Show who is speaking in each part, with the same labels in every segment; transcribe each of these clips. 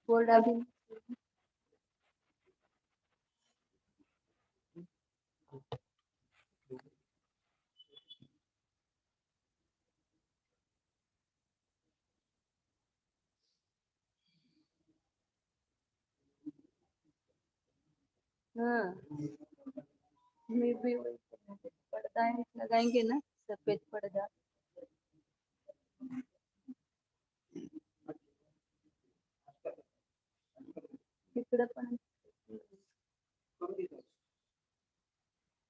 Speaker 1: Board अभी हाँ मैं भी वही पर्दा है लगाएंगे ना सफेद पर्दा तिकडं पण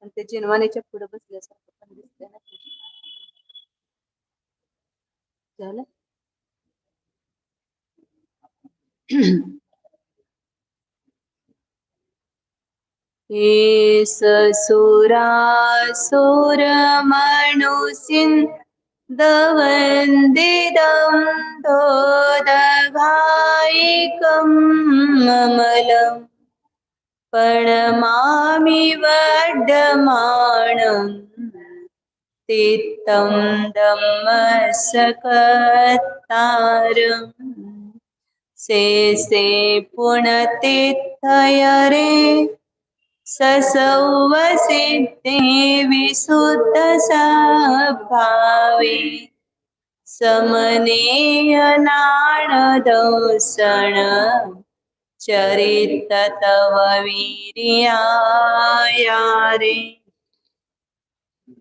Speaker 1: आणि ते जिनवानीच्या पुढे बसल्यासारखं पण दिसतंय ना झालं हे ससुरासुर मनुसिन् दवन्दिदं दोदघायिकं ममलम् प्रणमामि वड्डमाणम् तित्तं धम्मसकत्तारम् से पुण्यतीर्थयरे ससौवसिद्धे विशुद्धसद्भावे समनेयनाणदंसण चरित तव वीर्यायारे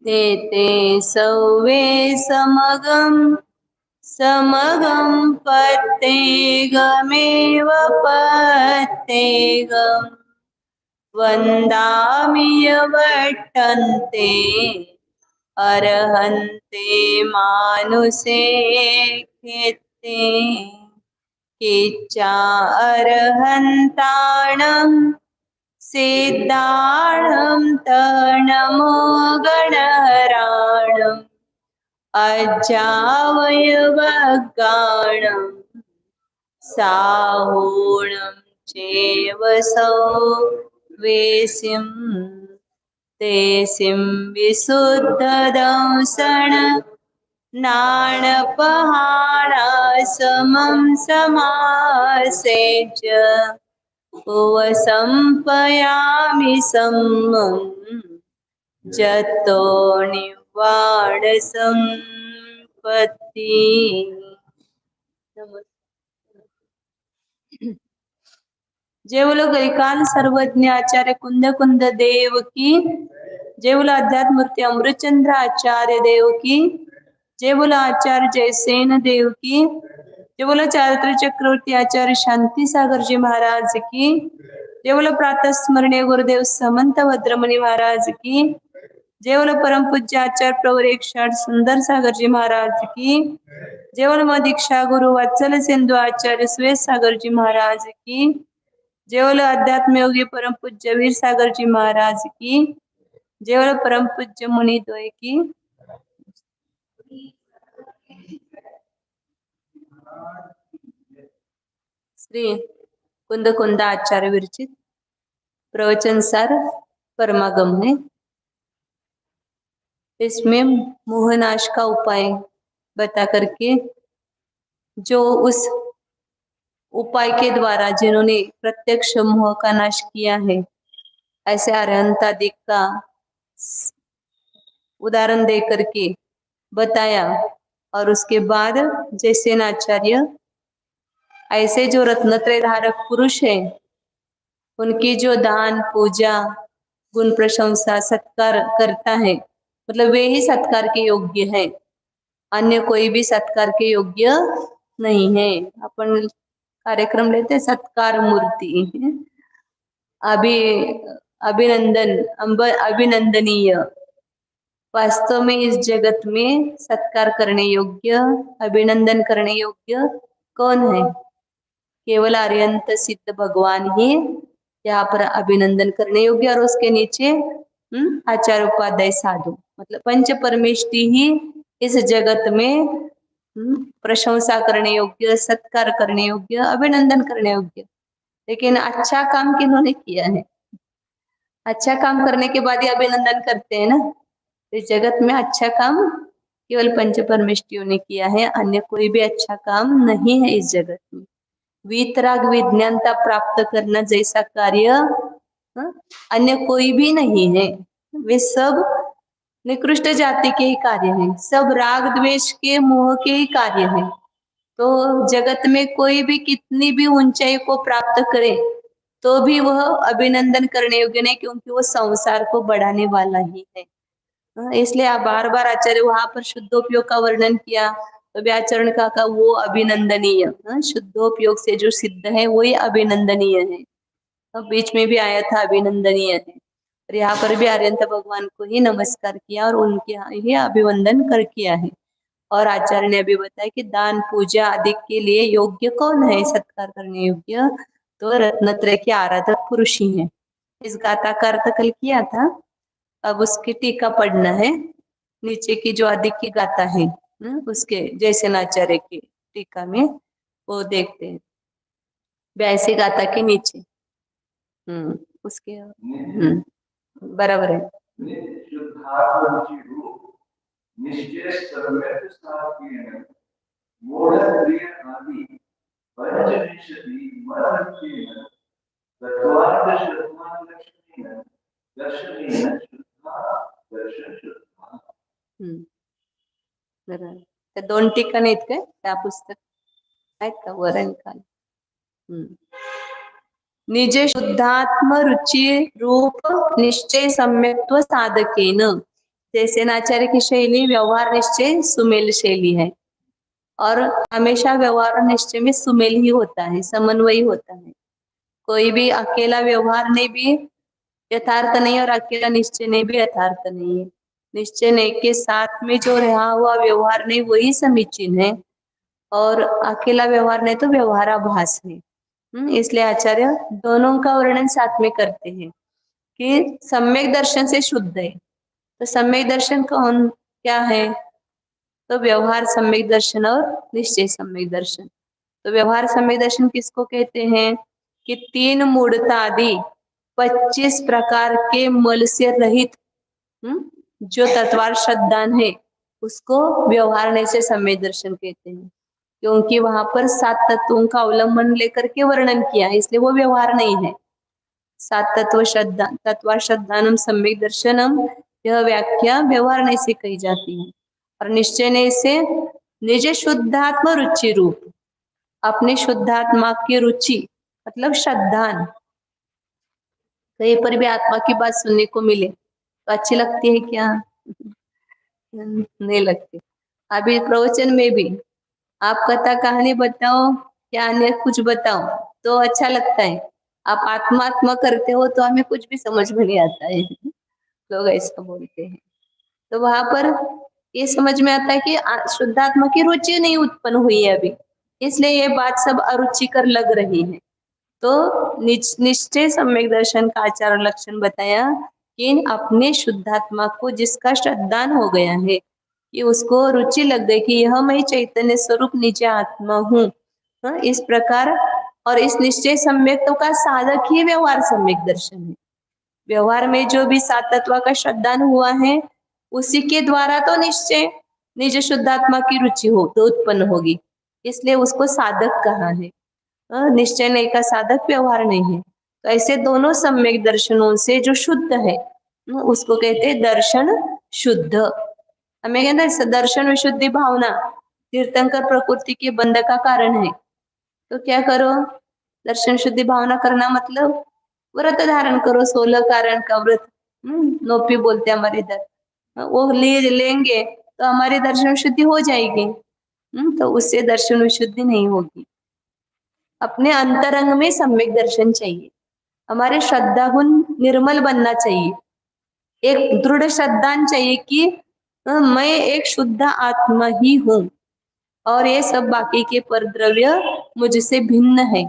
Speaker 1: ते सौवे समगं पत्तेगमेव पत्तेगम् वन्दामि यवट्टन्ते अर्हन्ते मानुषे कृते किच्चा अर्हन्ताणं सिद्धाणं तणमो गणहराणम् अजावयवगाणं साहूणं चेव सौ वेसिं तेसिं विशुद्धदंसण नाणपहाणा समं समासेच उपसंपयामि सम्मं जतो निवाड संपत्ति जय बोलो गरिकाल सर्वज्ञ आचार्य कुंद कुंद देव की जय बोलो अध्यात्म मूर्ति अमृतचंद्र आचार्य देव की जय बोलो आचार्य जयसेन देव की जय बोलो चारित्र चक्रवर्ती आचार्य शांति सागर जी महाराज की जय बोलो प्रातः स्मरणीय गुरुदेव समंत भद्रमणि महाराज की जय बोलो परम पूज्य आचार्य प्रवर एक सुंदर सागर जी महाराज की जय बोलो दीक्षा गुरु वत्सल सिंधु आचार्य सुरेश सागर जी महाराज की जय बोलो अध्यात्म योगी परम पूज्य वीर सागर जी महाराज की जय बोलो परम पूज्य मुनि द्वय की श्री कुंद कुंद आचार्य विरचित प्रवचन सार परमागम है। इसमें मोहनाश का उपाय बता करके जो उस उपाय के द्वारा जिन्होंने प्रत्यक्ष मोह का नाश किया है ऐसे अरहंतादिक का उदाहरण दे करके बताया। और उसके बाद जयसेन आचार्य ऐसे जो रत्नत्रय धारक पुरुष है उनकी जो दान पूजा गुण प्रशंसा सत्कार करता है मतलब वे ही सत्कार के योग्य है, अन्य कोई भी सत्कार के योग्य नहीं है। अपन कार्यक्रम लेते सत्कार मूर्ति अभिनंदनीय। वास्तव में इस जगत में सत्कार करने योग्य अभिनंदन करने योग्य कौन है? केवल अरिहंत सिद्ध भगवान ही यहाँ पर अभिनंदन करने योग्य और उसके नीचे आचार्य उपाध्याय साधु मतलब पंच परमेष्टि ही इस जगत में प्रशंसा करने योग्य सत्कार करने योग्य अभिनंदन करने योग्य। लेकिन अच्छा काम किन्होंने किया है? अच्छा काम करने के बाद ही अभिनंदन करते हैं ना। इस जगत में अच्छा काम केवल पंच परमेष्टियों ने किया है, अन्य कोई भी अच्छा काम नहीं है इस जगत में। वीतराग विज्ञानता प्राप्त करना जैसा कार्य हाँ, अन्य कोई भी नहीं है। वे सब निकृष्ट जाति के ही कार्य हैं, सब राग द्वेष के मोह के ही कार्य हैं। तो जगत में कोई भी कितनी भी ऊंचाई को प्राप्त करे तो भी वह अभिनंदन करने योग्य नहीं, क्योंकि वो संसार को बढ़ाने वाला ही है। इसलिए आप बार बार आचार्य वहां पर शुद्धोपयोग का वर्णन किया, तो व्याचरण का वो अभिनंदनीय, शुद्धोपयोग से जो सिद्ध है वही अभिनंदनीय है। अब बीच में भी आया था अभिनंदनीय है, और यहाँ पर भी आर्यंत भगवान को ही नमस्कार किया और उनके यहाँ ही अभिवंदन कर किया है। और आचार्य ने अभी बताया कि दान पूजा आदि के लिए योग्य कौन है, सत्कार करने योग्य, तो रत्नत्रय के आराधक पुरुष ही है। इस गाथा का अर्थ कल किया था, अब उसकी टीका पढ़ना है। नीचे की जो अधिक की गाथा है उसके जैसे नाचार्य की टीका में वो देखते हैं, 82 गाथा के नीचे उसके बराबर है। बरोबर, त्या 2 टीका नाहीत काय त्या पुस्तक आहेत का वर आणि खाली? निज शुद्धात्म रुचि रूप निश्चय सम्यक्त्व साधकेन। जैसे नाचार्य की शैली व्यवहार निश्चय सुमेल शैली है, और हमेशा व्यवहार निश्चय में सुमेल ही होता है, समन्वय होता है। कोई भी अकेला व्यवहार नहीं भी यथार्थ नहीं, और अकेला निश्चय नहीं भी यथार्थ नहीं है। निश्चय नहीं के साथ में जो रहा हुआ व्यवहार नहीं वही समीचीन है, और अकेला व्यवहार नहीं तो व्यवहाराभास है। इसलिए आचार्य दोनों का वर्णन साथ में करते हैं कि सम्यक दर्शन से शुद्ध है। तो सम्यक दर्शन कौन क्या है? तो व्यवहार सम्यक दर्शन और निश्चय सम्यक दर्शन। तो व्यवहार सम्यक दर्शन किसको कहते हैं कि 3 मूढ़ता आदि 25 प्रकार के मल से रहित जो तत्वार श्रद्धान है उसको व्यवहार निश्चय सम्यक दर्शन कहते हैं, क्योंकि वहां पर 7 तत्वों का अवलंबन लेकर के वर्णन किया है, इसलिए वो व्यवहार नहीं है। 7 तत्व श्रद्धा तत्वा श्रद्धानम सम्यक दर्शनम, यह व्याख्या व्यवहार नहीं से कही जाती है। और निश्चय नहीं से निज शुद्धात्म रुचि रूप, अपने शुद्धात्मा की रुचि मतलब श्रद्धान। कहीं पर भी आत्मा की बात सुनने को मिले तो अच्छी लगती है क्या? नहीं लगती। अभी प्रवचन में भी आप कथा कहानी बताओ या अन्य कुछ बताओ तो अच्छा लगता है, आप आत्मा करते हो तो हमें कुछ भी समझ में नहीं आता है। लोग ऐसा बोलते हैं। तो वहां पर ये समझ में आता है कि शुद्धात्मा की रुचि नहीं उत्पन्न हुई है अभी, इसलिए ये बात सब अरुचिकर लग रही है। तो निश्चय सम्यक दर्शन का आचार लक्षण बताया कि अपने शुद्धात्मा को जिसका श्रद्धान हो गया है कि उसको रुचि लग गई कि यह मैं चैतन्य स्वरूप निज आत्मा हूँ, इस प्रकार। और इस निश्चय सम्यक का साधक ही व्यवहार सम्यक दर्शन है। व्यवहार में जो भी 7 तत्व का श्रद्धान हुआ है उसी के द्वारा तो निश्चय निज शुद्धात्मा की रुचि हो तो उत्पन्न होगी, इसलिए उसको साधक कहा है। निश्चय नहीं का साधक व्यवहार नहीं है। तो ऐसे दोनों सम्यक दर्शनों से जो शुद्ध है उसको कहते हैं दर्शन शुद्ध। हमें कहते दर्शन विशुद्धि भावना तीर्थंकर प्रकृति के बंध का कारण है। तो क्या करो? दर्शन शुद्धि भावना करना मतलब व्रत धारण करो, 16 कारण का व्रत नोपी बोलते हमारे इधर, वो लेंगे तो हमारी दर्शन शुद्धि हो जाएगी। तो उससे दर्शन विशुद्धि नहीं होगी। अपने अंतरंग में सम्यक दर्शन चाहिए, हमारे श्रद्धा गुण निर्मल बनना चाहिए, एक दृढ़ श्रद्धान चाहिए कि मैं एक शुद्ध आत्मा ही हूँ और ये सब बाकी के परद्रव्य मुझसे भिन्न है।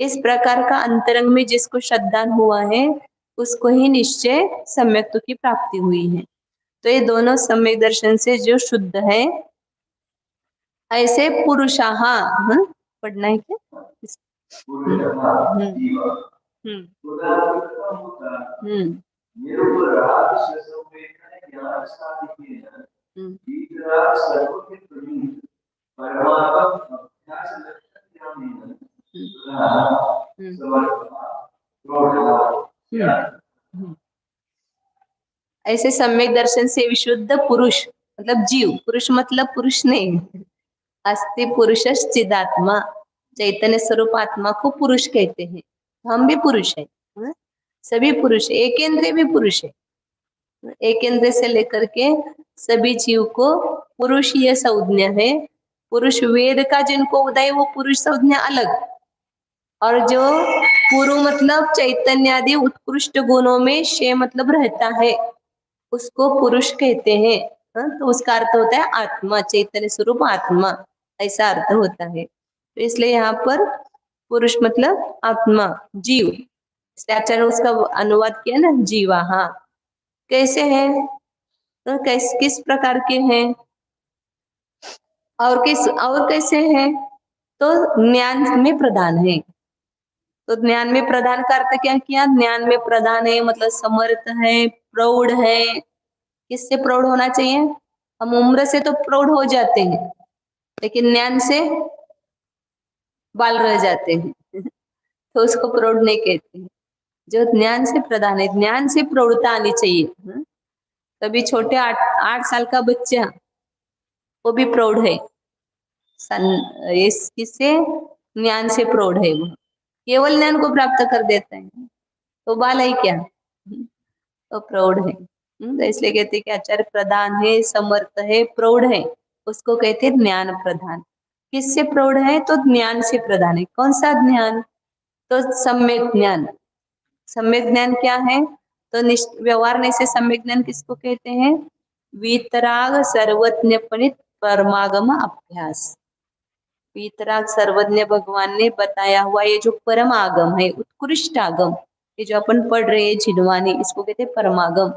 Speaker 1: इस प्रकार का अंतरंग में जिसको श्रद्धान हुआ है उसको ही निश्चय सम्यक्त्व की प्राप्ति हुई है। तो ये दोनों सम्यक दर्शन से जो शुद्ध है, ऐसे पुरुषाः पढ़ना है क्या?
Speaker 2: निरुपराग ससंवेदन ज्ञान साधिकेन वितराग सर्वज्ञ प्रवीण परमागम अभ्यास लक्षण ज्ञानेन
Speaker 1: ऐसे सम्यक दर्शन से विशुद्ध पुरुष मतलब जीव, पुरुष मतलब पुरुष नहीं, अस्ति पुरुष चिदात्मा, चैतन्य स्वरूप आत्मा को पुरुष कहते हैं। हम भी पुरुष हैं, सभी पुरुष, एक इंद्रिय भी पुरुष है। एक इंद्रिय से लेकर के सभी जीव को पुरुष ये संज्ञा है। पुरुष वेद का जिनको उदय वो पुरुष संज्ञा अलग, और जो पूर्व मतलब चैतन्य आदि उत्कृष्ट गुणों में शे मतलब रहता है उसको पुरुष कहते हैं। तो उसका अर्थ होता है आत्मा, चैतन्य स्वरूप आत्मा, ऐसा अर्थ होता है। तो इसलिए यहाँ पर पुरुष मतलब आत्मा, जीव, इसलिए आचार्य ने उसका अनुवाद किया ना जीवा। हाँ, कैसे हैं, तो किस प्रकार के हैं और कैसे हैं, तो ज्ञान में प्रधान है। तो ज्ञान में प्रधान का अर्थ क्या किया, ज्ञान में प्रधान है मतलब समर्थ है, प्रौढ़ है। किससे प्रौढ़ होना चाहिए, हम उम्र से तो प्रौढ़ हो जाते हैं लेकिन ज्ञान से बाल रह जाते हैं तो उसको प्रौढ़ नहीं कहते हैं। जो ज्ञान से प्रधान है, ज्ञान से प्रौढ़ता आनी चाहिए। तभी छोटे 8 साल का बच्चा वो भी प्रौढ़ है, इस किससे, ज्ञान से प्रौढ़ है। वो केवल ज्ञान को प्राप्त कर देता है तो बाल है क्या, तो प्रौढ़ है। तो इसलिए कहते हैं कि आचार्य प्रधान है, समर्थ है, प्रौढ़ है, उसको कहते हैं ज्ञान प्रधान। किससे प्रौढ़ है, तो ज्ञान से प्रधान है। कौन सा ज्ञान, तो सम्यक ज्ञान। सम्यक ज्ञान क्या है, तो व्यवहार नहीं से सम्यक ज्ञान किसको कहते हैं, वीतराग सर्वज्ञ पणित परमागम अभ्यास। वीतराग सर्वज्ञ भगवान ने बताया हुआ ये जो परम आगम है, उत्कृष्ट आगम, ये जो अपन पढ़ रहे हैं जिनवानी, इसको कहते हैं परमागम।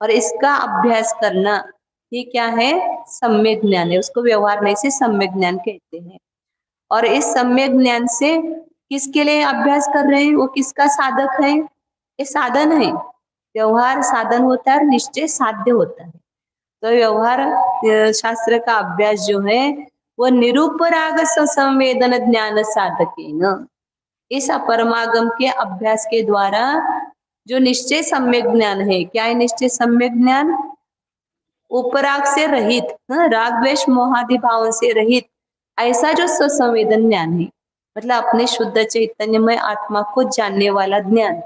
Speaker 1: और इसका अभ्यास करना ये क्या है, सम्यक ज्ञान है। उसको व्यवहार नहीं से सम्यक ज्ञान कहते हैं। और इस सम्यक ज्ञान से किसके लिए अभ्यास कर रहे हैं, वो किसका साधक है, ये साधन है। व्यवहार साधन होता है और निश्चय साध्य होता है। तो व्यवहार शास्त्र का अभ्यास जो है वो निरूपराग संवेदन ज्ञान साधकेन, इस अपरमागम के अभ्यास के द्वारा जो निश्चय सम्यक ज्ञान है, क्या है निश्चय सम्यक ज्ञान, उपराग से रहित, राग द्वेष मोहादि भाव से रहित ऐसा जो संवेदन ज्ञान है, मतलब अपने शुद्ध चैतन्यमय आत्मा को जानने वाला ज्ञान।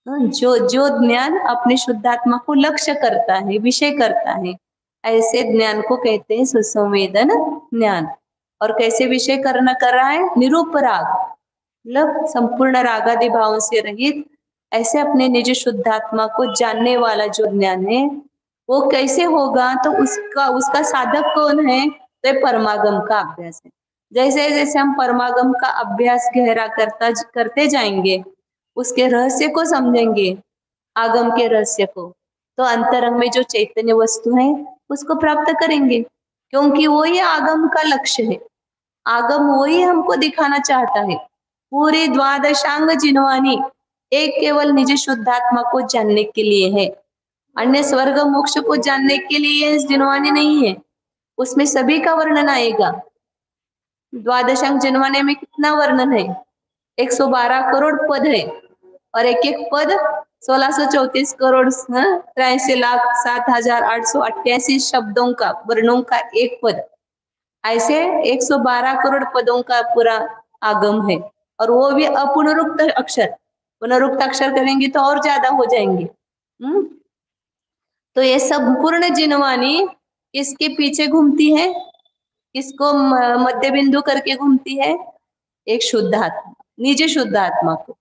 Speaker 1: जो ज्ञान अपने शुद्धात्मा को लक्ष्य करता है, विषय करता है, ऐसे ज्ञान को कहते हैं सुसंवेदन ज्ञान। और कैसे विषय कर रहा है, निरूपराग, मतलब संपूर्ण रागादि भावों से रहित ऐसे अपने निज शुद्धात्मा को जानने वाला जो ज्ञान है वो कैसे होगा, तो उसका साधक कौन है, तो परमागम का अभ्यास है। जैसे जैसे हम परमागम का अभ्यास गहरा करते जाएंगे, उसके रहस्य को समझेंगे, आगम के रहस्य को, तो अंतरंग में जो चैतन्य वस्तु है उसको प्राप्त करेंगे, क्योंकि वही आगम का लक्ष्य है। आगम वही हमको दिखाना चाहता है। पूरी द्वादशांग जिनवानी एक केवल निज शुद्धात्मा को जानने के लिए है, अन्य स्वर्ग मोक्ष को जानने के लिए जिनवानी नहीं है। उसमें सभी का वर्णन आएगा। द्वादशांग जिनवानी में कितना वर्णन है, 112 करोड़ पद है और एक एक पद 1634 करोड़ 83,07,888 शब्दों का, वर्णों का एक पद, ऐसे 112 करोड़ पदों का पूरा आगम है। और वो भी अपुनरुक्त अक्षर, पुनरुक्त अक्षर करेंगे तो और ज्यादा हो जाएंगे। तो ये संपूर्ण जिनवानी किसके पीछे घूमती है, किसको मध्य बिंदु करके घूमती है, एक शुद्ध आत्मा, निज शुद्ध आत्मा को,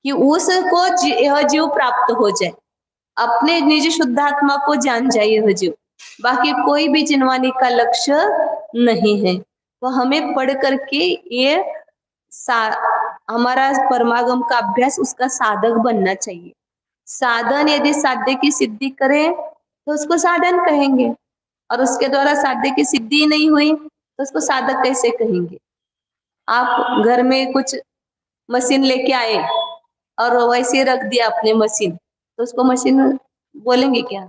Speaker 1: कि उसको यह जीव प्राप्त हो जाए, अपने निज शुद्धात्मा को जान जाए यह जीव। बाकी कोई भी जिनवानी का लक्ष्य नहीं है। तो हमें पढ़ करके ये हमारा परमागम का अभ्यास उसका साधक बनना चाहिए। साधन यदि साध्य की सिद्धि करे तो उसको साधन कहेंगे, और उसके द्वारा साध्य की सिद्धि नहीं हुई तो उसको साधक कैसे कहेंगे। आप घर में कुछ मशीन लेके आए और वैसे रख दिया अपने मशीन, तो उसको मशीन बोलेंगे क्या?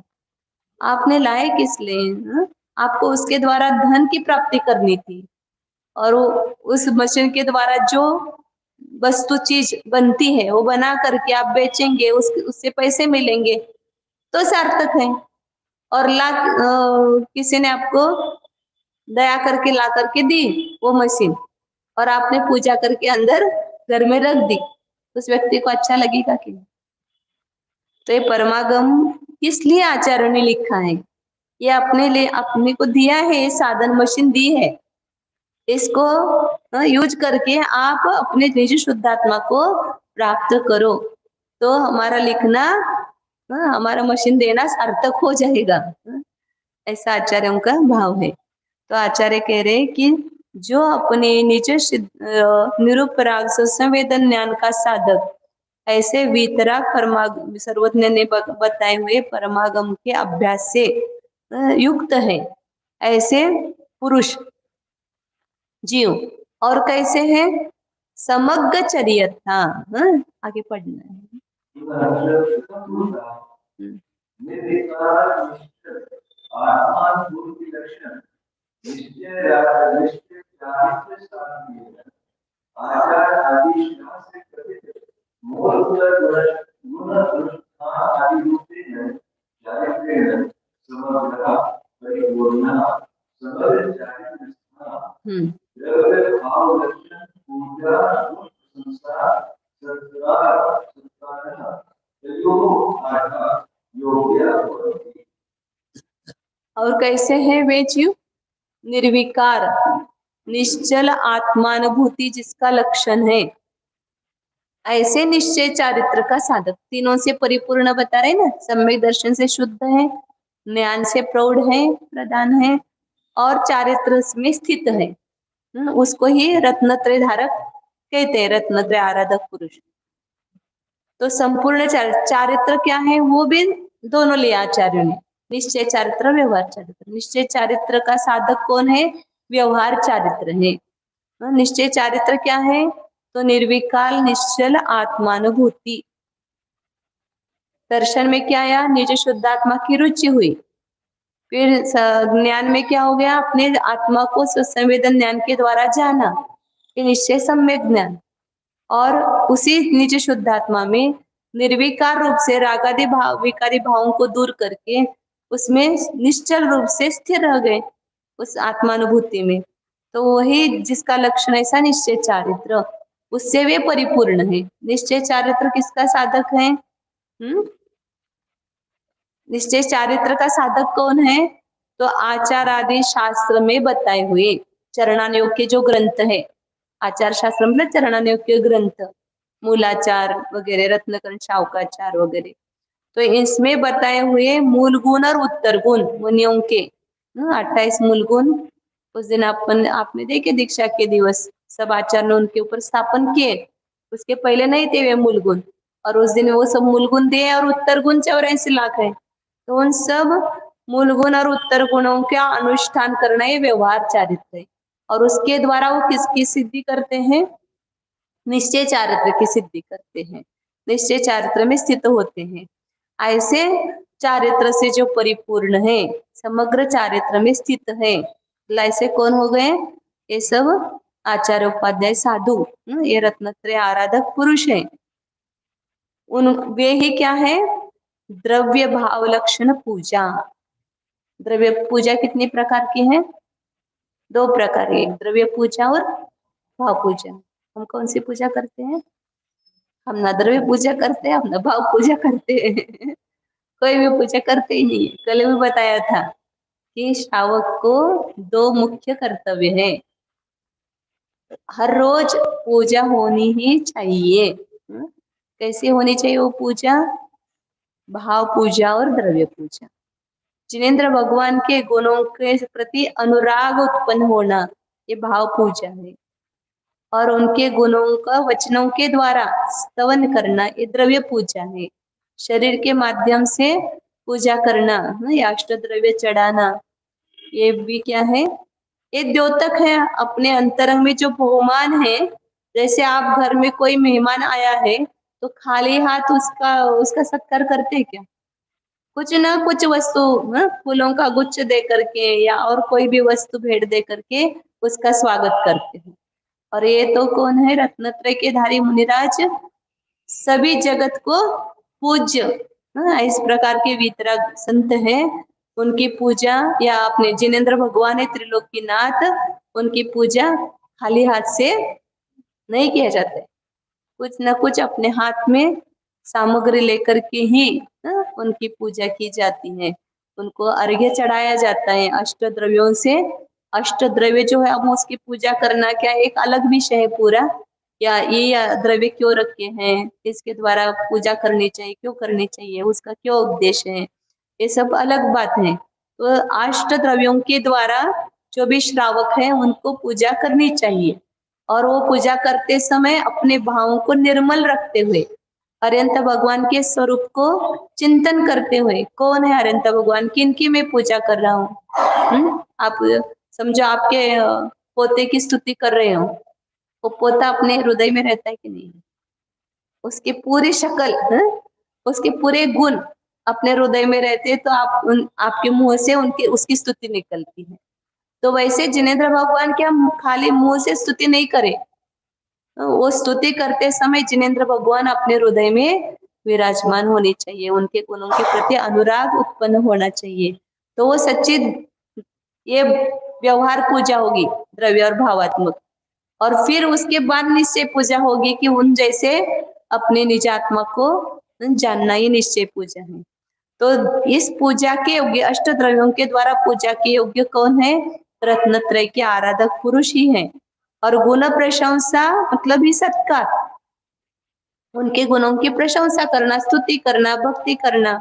Speaker 1: आपने लाए किस लिए? हाँ? आपको उसके द्वारा धन की प्राप्ति करनी थी, और वो उस मशीन के द्वारा जो वस्तु चीज बनती है वो बना करके आप बेचेंगे, उससे पैसे मिलेंगे, तो सार्थक है। और किसी ने आपको दया करके ला करके दी वो मशीन, और आपने पूजा करके अंदर घर में रख दी, उस व्यक्ति को अच्छा लगेगा कि नहीं? तो ये परमागम किस लिए आचार्यों ने लिखा है? ये अपने लिए, अपने को दिया है, ये साधन मशीन दी है, इसको यूज करके आप अपने निज शुद्धात्मा को प्राप्त करो, तो हमारा लिखना, हमारा मशीन देना सार्थक हो जाएगा। ऐसा आचार्यों का भाव है। तो आचार्य कह रहे हैं कि जो अपने निज निरुपराग संवेदन ज्ञान का साधक, ऐसे वीतराग परमागम सर्वज्ञ ने बताए हुए परमागम के अभ्यास से युक्त है, ऐसे पुरुष जीव और कैसे है? समग्र चरियता। आगे पढ़ना है।
Speaker 2: आचार आदि शास्त्र कथित मूल गुण आदि रूपेण चारित्रेण समग्र परिपूर्ण समग्र चारित्र्य द्रव्य भाव लक्षण पूजा संस्कार सत्कार सत्कार योग आर्थ योग्य होती।
Speaker 1: और कैसे है वे जीव? निर्विकार निश्चल आत्मानुभूति जिसका लक्षण है, ऐसे निश्चय चारित्र का साधक, तीनों से परिपूर्ण बता रहे ना, सम्यक दर्शन से शुद्ध है, ज्ञान से प्रौढ़ है, प्रधान है, और चारित्र में स्थित है, उसको ही रत्नत्रय धारक कहते हैं, रत्नत्रय आराधक पुरुष। तो संपूर्ण चारित्र क्या है? वो भी दोनों लिया आचार्यों ने, निश्चय चारित्र, व्यवहार चारित्र। निश्चय चारित्र का साधक कौन है? व्यवहार चारित्र है। निश्चय चारित्र क्या है? तो निर्विकार निश्चल आत्मानुभूति। दर्शन में क्या आया? निज शुद्धात्मा की रुचि हुई। फिर ज्ञान में क्या हो गया? अपने आत्मा को संवेदन ज्ञान के द्वारा जाना, ये निश्चय सम्यक ज्ञान। और उसी निज शुद्धात्मा में निर्विकार रूप से रागादि भाव विकारी भावों को दूर करके उसमें निश्चल रूप से स्थिर रह गए उस आत्मानुभूति में। तो वही जिसका लक्षण ऐसा निश्चय चारित्र, उससे वे परिपूर्ण है। निश्चय चारित्र किसका साधक है? निश्चय चारित्र का साधक कौन है? तो आचार आदि शास्त्र में बताए हुए चरणानुयोग के जो ग्रंथ है, आचार शास्त्र मतलब चरणानुयोग के ग्रंथ, मूलाचार वगैरह, रत्नकरण शावकाचार वगैरह, तो इसमें बताए हुए मूल गुण और उत्तर गुण मुनियों के 28 मूल गुण उस दिन आपने देखे दीक्षा के दिवस, सब आचार्य ने उनके ऊपर स्थापन किए। उसके पहले नहीं थे वे मूल गुण, और उस दिन वो सब मूल गुण दिए, और उत्तर गुण 84 लाख है। तो उन सब मूल गुण और उत्तर गुणों का अनुष्ठान करना ये व्यवहार चारित्र है, और उसके द्वारा वो किसकी सिद्धि करते हैं? निश्चय चारित्र की सिद्धि करते हैं, निश्चय चारित्र में स्थित होते हैं। ऐसे चारित्र से जो परिपूर्ण है, समग्र चारित्र में स्थित है, ऐसे कौन हो गए? ये सब आचार्य उपाध्याय साधु, ये रत्नत्रय आराधक पुरुष है। उन वे ही क्या है? द्रव्य भाव लक्षण पूजा। द्रव्य पूजा कितनी प्रकार की है? 2 प्रकार की, द्रव्य पूजा और भाव पूजा। हम कौन सी पूजा करते हैं? हम ना द्रव्य पूजा करते हैं, हम ना भाव पूजा करते हैं। कोई भी पूजा करते ही नहीं है। कल भी बताया था कि श्रावक को 2 मुख्य कर्तव्य है, हर रोज पूजा होनी ही चाहिए। कैसे होनी चाहिए वो पूजा? भाव पूजा और द्रव्य पूजा। जिनेंद्र भगवान के गुणों के प्रति अनुराग उत्पन्न होना, ये भाव पूजा है। और उनके गुणों का वचनों के द्वारा स्तवन करना, ये द्रव्य पूजा है। शरीर के माध्यम से पूजा करना, ये अष्टद्रव्य चढ़ाना, ये भी क्या है? ये द्योतक है। अपने अंतरंग में जो बहुमान है, जैसे आप घर में कोई मेहमान आया है तो खाली हाथ उसका उसका सत्कार करते हैं क्या? कुछ ना कुछ वस्तु, फूलों का गुच्छ दे करके या और कोई भी वस्तु भेंट दे करके उसका स्वागत करते हैं। और ये तो कौन है? रत्नत्रय के धारी मुनिराज, सभी जगत को पूज्य, इस प्रकार के वितराग संत हैं। उनकी पूजा, या अपने जिनेंद्र भगवान है त्रिलोकीनाथ, उनकी पूजा खाली हाथ से नहीं किया जाता है। कुछ न कुछ अपने हाथ में सामग्री लेकर के ही उनकी पूजा की जाती है। उनको अर्घ्य चढ़ाया जाता है अष्ट द्रव्यों से। अष्ट द्रव्य जो है, अब उसकी पूजा करना क्या एक अलग विषय है पूरा, या ये द्रव्य क्यों रखे हैं, इसके द्वारा पूजा करनी चाहिए, क्यों करनी चाहिए, उसका क्या उद्देश्य है, ये सब अलग बात है। तो अष्ट द्रव्यों के द्वारा जो भी श्रावक है उनको पूजा करनी चाहिए, और वो पूजा करते समय अपने भावों को निर्मल रखते हुए, अरिहंत भगवान के स्वरूप को चिंतन करते हुए, कौन है अरिहंत भगवान, किनकी मैं पूजा कर रहा हूँ। आप समझो आपके पोते की स्तुति कर रहे हो, वो पोता अपने हृदय में रहता है कि नहीं? उसकी पूरी शक्ल, उसके पूरे गुण अपने हृदय में रहते हैं, तो आपके मुंह से उनकी उसकी स्तुति निकलती है। तो वैसे जिनेंद्र भगवान की हम खाली मुंह से स्तुति नहीं करें, वो स्तुति करते समय जिनेंद्र भगवान अपने हृदय में विराजमान होनी चाहिए, उनके गुणों के प्रति अनुराग उत्पन्न होना चाहिए। तो वो सच्ची ये व्यवहार पूजा होगी, द्रव्य और भावात्मक। और फिर उसके बाद निश्चय पूजा होगी कि उन जैसे अपने निज आत्मा को जानना ही निश्चय पूजा है। तो इस पूजा के योग्य, अष्ट द्रव्यों के द्वारा पूजा के योग्य कौन है? रत्नत्रय के आराधक पुरुष ही है। और गुण प्रशंसा मतलब ही सत्कार, उनके गुणों की प्रशंसा करना, स्तुति करना, भक्ति करना,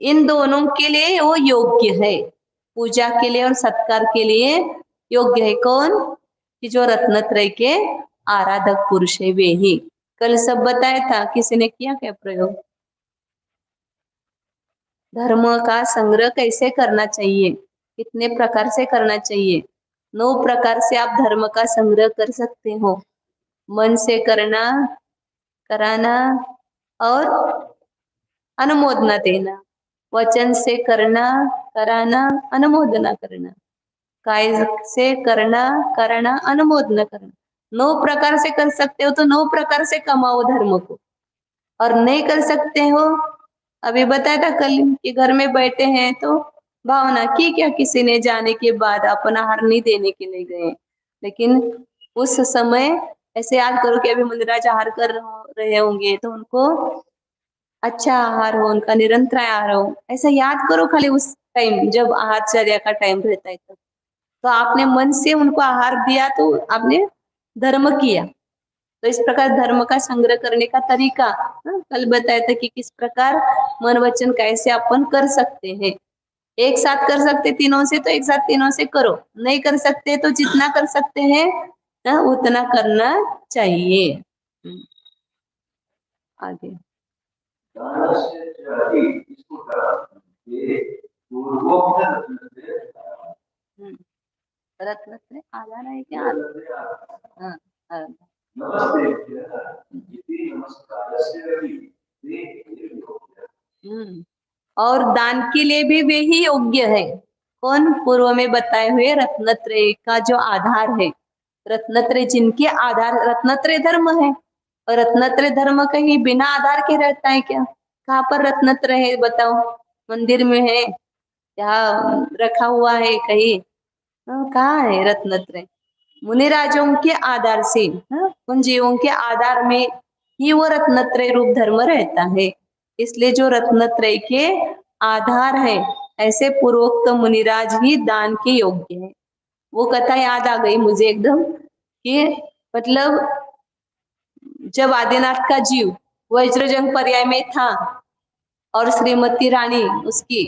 Speaker 1: इन दोनों के लिए वो योग्य है, पूजा के लिए और सत्कार के लिए योग्य है। कौन? कि जो रत्नत्रय के आराधक पुरुष है, वे ही। कल सब बताया था, किसी ने किया क्या प्रयोग? धर्म का संग्रह कैसे करना चाहिए, कितने प्रकार से करना चाहिए? 9 प्रकार से आप धर्म का संग्रह कर सकते हो। मन से करना, कराना और अनुमोदना देना, वचन से करना, कराना, अनुमोदना करना, काय से करना, कराना, अनुमोदना करना। 9 प्रकार से कर सकते हो तो 9 प्रकार से कमाओ धर्म को। और नहीं कर सकते हो, अभी बताया था कल कि घर में बैठे हैं तो भावना की क्या, किसी ने जाने के बाद अपना आहार नहीं देने के लिए गए, लेकिन उस समय ऐसे याद करो कि अभी मुनिराज आहार कर रहे होंगे, तो उनको अच्छा आहार हो, उनका निरंतर आहार हो, ऐसा याद करो खाली उस टाइम जब आहारचर्या का टाइम रहता है तब। तो आपने मन से उनको आहार दिया तो आपने धर्म किया। तो इस प्रकार धर्म का संग्रह करने का तरीका कल बताया था कि किस प्रकार मन वचन कैसे अपन कर सकते हैं। एक साथ कर सकते तीनों से तो एक साथ तीनों से करो, नहीं कर सकते तो जितना कर सकते हैं उतना करना चाहिए। आगे
Speaker 2: दानस्य च हि स्फुटः ये पूर्वोक्त रत्नत्रय
Speaker 1: रत्नत्रय आधार है क्या? हाँ, हाँ।
Speaker 2: नमस्तेभ्यः इति नमस्कारस्य हि ते योग्यः।
Speaker 1: और दान के लिए भी वे ही योग्य है। कौन? पूर्व में बताए हुए रत्नत्रय का जो आधार है, रत्नत्रय जिनके आधार, रत्नत्रय धर्म है। और रत्नत्रय धर्म कहीं बिना आधार के रहता है क्या? कहाँ पर रत्नत्रय है बताओ? मंदिर में है या रखा हुआ है कहीं? कहाँ है रत्नत्रय? मुनिराजों के आधार से, उन जीवों के आधार में ही वो रत्नत्रय रूप धर्म रहता है। इसलिए जो रत्नत्रय के आधार है, ऐसे पूर्वोक्त मुनिराज ही दान के योग्य है। वो कथा याद आ गई मुझे एकदम कि मतलब जब आदिनाथ का जीव वज्रजंग पर्याय में था और श्रीमती रानी उसकी,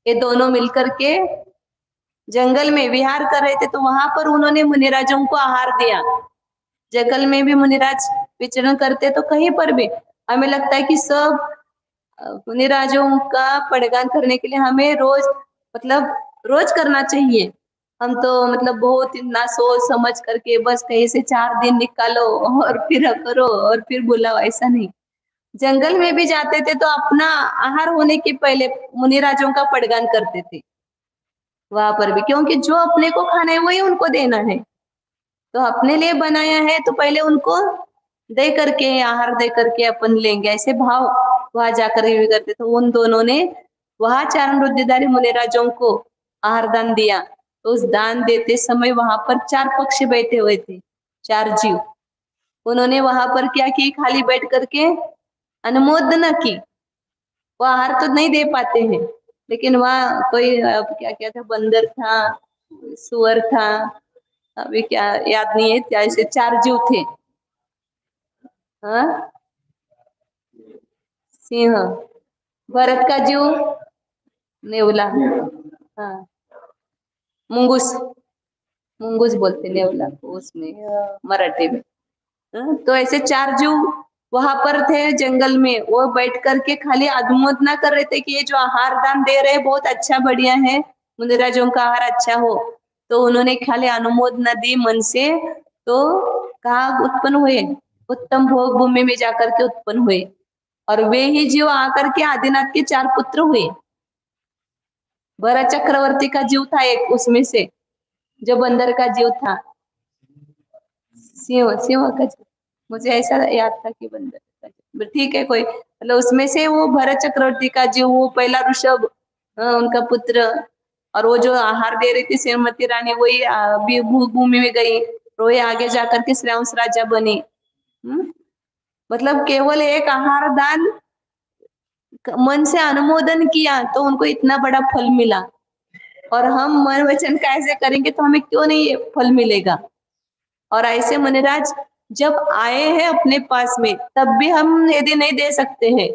Speaker 1: ये दोनों मिलकर के जंगल में विहार कर रहे थे, तो वहां पर उन्होंने मुनिराजों को आहार दिया। जंगल में भी मुनिराज विचरण करते तो कहीं पर भी हमें लगता है कि सब मुनिराजों का पड़गान करने के लिए हमें रोज मतलब रोज करना चाहिए। हम तो मतलब बहुत इतना सोच समझ करके बस कहीं से 4 दिन निकालो और फिर करो और फिर बुलाओ, ऐसा नहीं। जंगल में भी जाते थे तो अपना आहार होने के पहले मुनिराजों का पड़गान करते थे वहां पर भी, क्योंकि जो अपने को खाना है वही उनको देना है। तो अपने लिए बनाया है तो पहले उनको दे करके, आहार दे करके अपन लेंगे, ऐसे भाव वहां जाकर भी करते। तो उन दोनों ने वहां चारण रुद्रधारी मुनिराजों को आहार दान दिया। तो उस दान देते समय वहां पर 4 पक्षी बैठे हुए थे, 4 जीव। उन्होंने वहां पर क्या की, खाली बैठ करके अनुमोदना की। वो आहार तो नहीं दे पाते हैं, लेकिन वहाँ कोई क्या क्या था, बंदर था, सुअर था, अभी क्या याद नहीं है, ऐसे 4 जीव थे। हाँ, सिंह, भरत का जीव नेवला, हाँ, मुंगूस, मुंगूस बोलते नेवला को उसमें मराठी में। हाँ, तो ऐसे 4 जीव वहां पर थे जंगल में। वो बैठ करके खाली अनुमोदना कर रहे थे कि ये जो आहार दान दे रहे हैं बहुत अच्छा, बढ़िया है, मुनिराजों का आहार अच्छा हो। तो उन्होंने खाली अनुमोदना दी मन से। तो कहा उत्पन्न हुए, उत्तम भोग भूमि में जाकर के उत्पन्न हुए। और वे ही जीव आकर के आदिनाथ के 4 पुत्र हुए। भरत चक्रवर्ती का जीव था एक उसमें से, जो बंदर का जीव था, सिंह, सिंह का जीव, मुझे ऐसा याद था कि बंदर का जीव, ठीक है कोई, मतलब उसमें से वो भरत चक्रवर्ती का जीव, वो पहला ऋषभ उनका पुत्र। और वो जो आहार दे रही थी श्रीमती रानी, वही भूमि में गई, तो वही आगे जाकर के श्रेयांश राजा बनी। मतलब केवल एक आहार दान मन से अनुमोदन किया तो उनको इतना बड़ा फल मिला। और हम मन वचन का ऐसे करेंगे तो हमें क्यों नहीं ये फल मिलेगा। और ऐसे मुनिराज जब आए हैं अपने पास में, तब भी हम यदि नहीं दे सकते हैं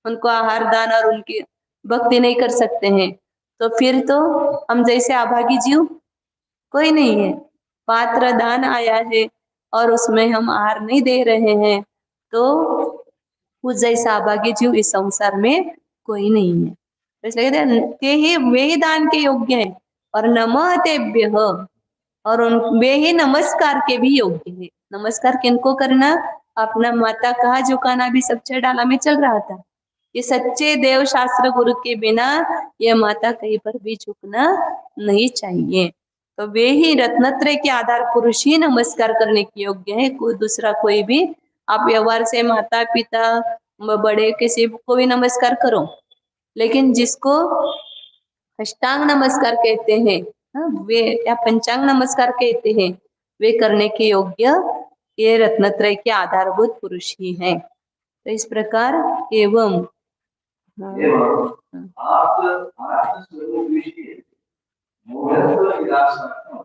Speaker 1: उनको आहार दान और उनकी भक्ति नहीं कर सकते हैं, तो फिर तो हम जैसे अभागी जीव कोई नहीं है। पात्र दान आया है और उसमें हम आहार नहीं दे रहे हैं, तो उस जैसा अभागी जीव इस संसार में कोई नहीं है। तो इसलिए कहते हैं, ते ही वे ही दान के योग्य है और नमः तेभ्यः, और उन वे ही नमस्कार के भी योग्य है। नमस्कार किनको करना, अपना माता कहा झुकाना भी सब डाला में चल रहा था। ये सच्चे देव शास्त्र गुरु के बिना ये माता कहीं पर भी झुकना नहीं चाहिए। तो वे ही रत्नत्रय के आधार पुरुष ही नमस्कार करने के योग्य है, कोई दूसरा कोई भी। आप व्यवहार से माता पिता बड़े किसी को भी नमस्कार करो, लेकिन जिसको अष्टांग नमस्कार कहते हैं, वे या पंचांग नमस्कार कहते हैं, वे करने के योग्य ये रत्नत्रय के आधारभूत पुरुष ही है। तो इस प्रकार एवं
Speaker 2: आप आत्मस्वरूप विषय मूढ़त्व निराशार्थम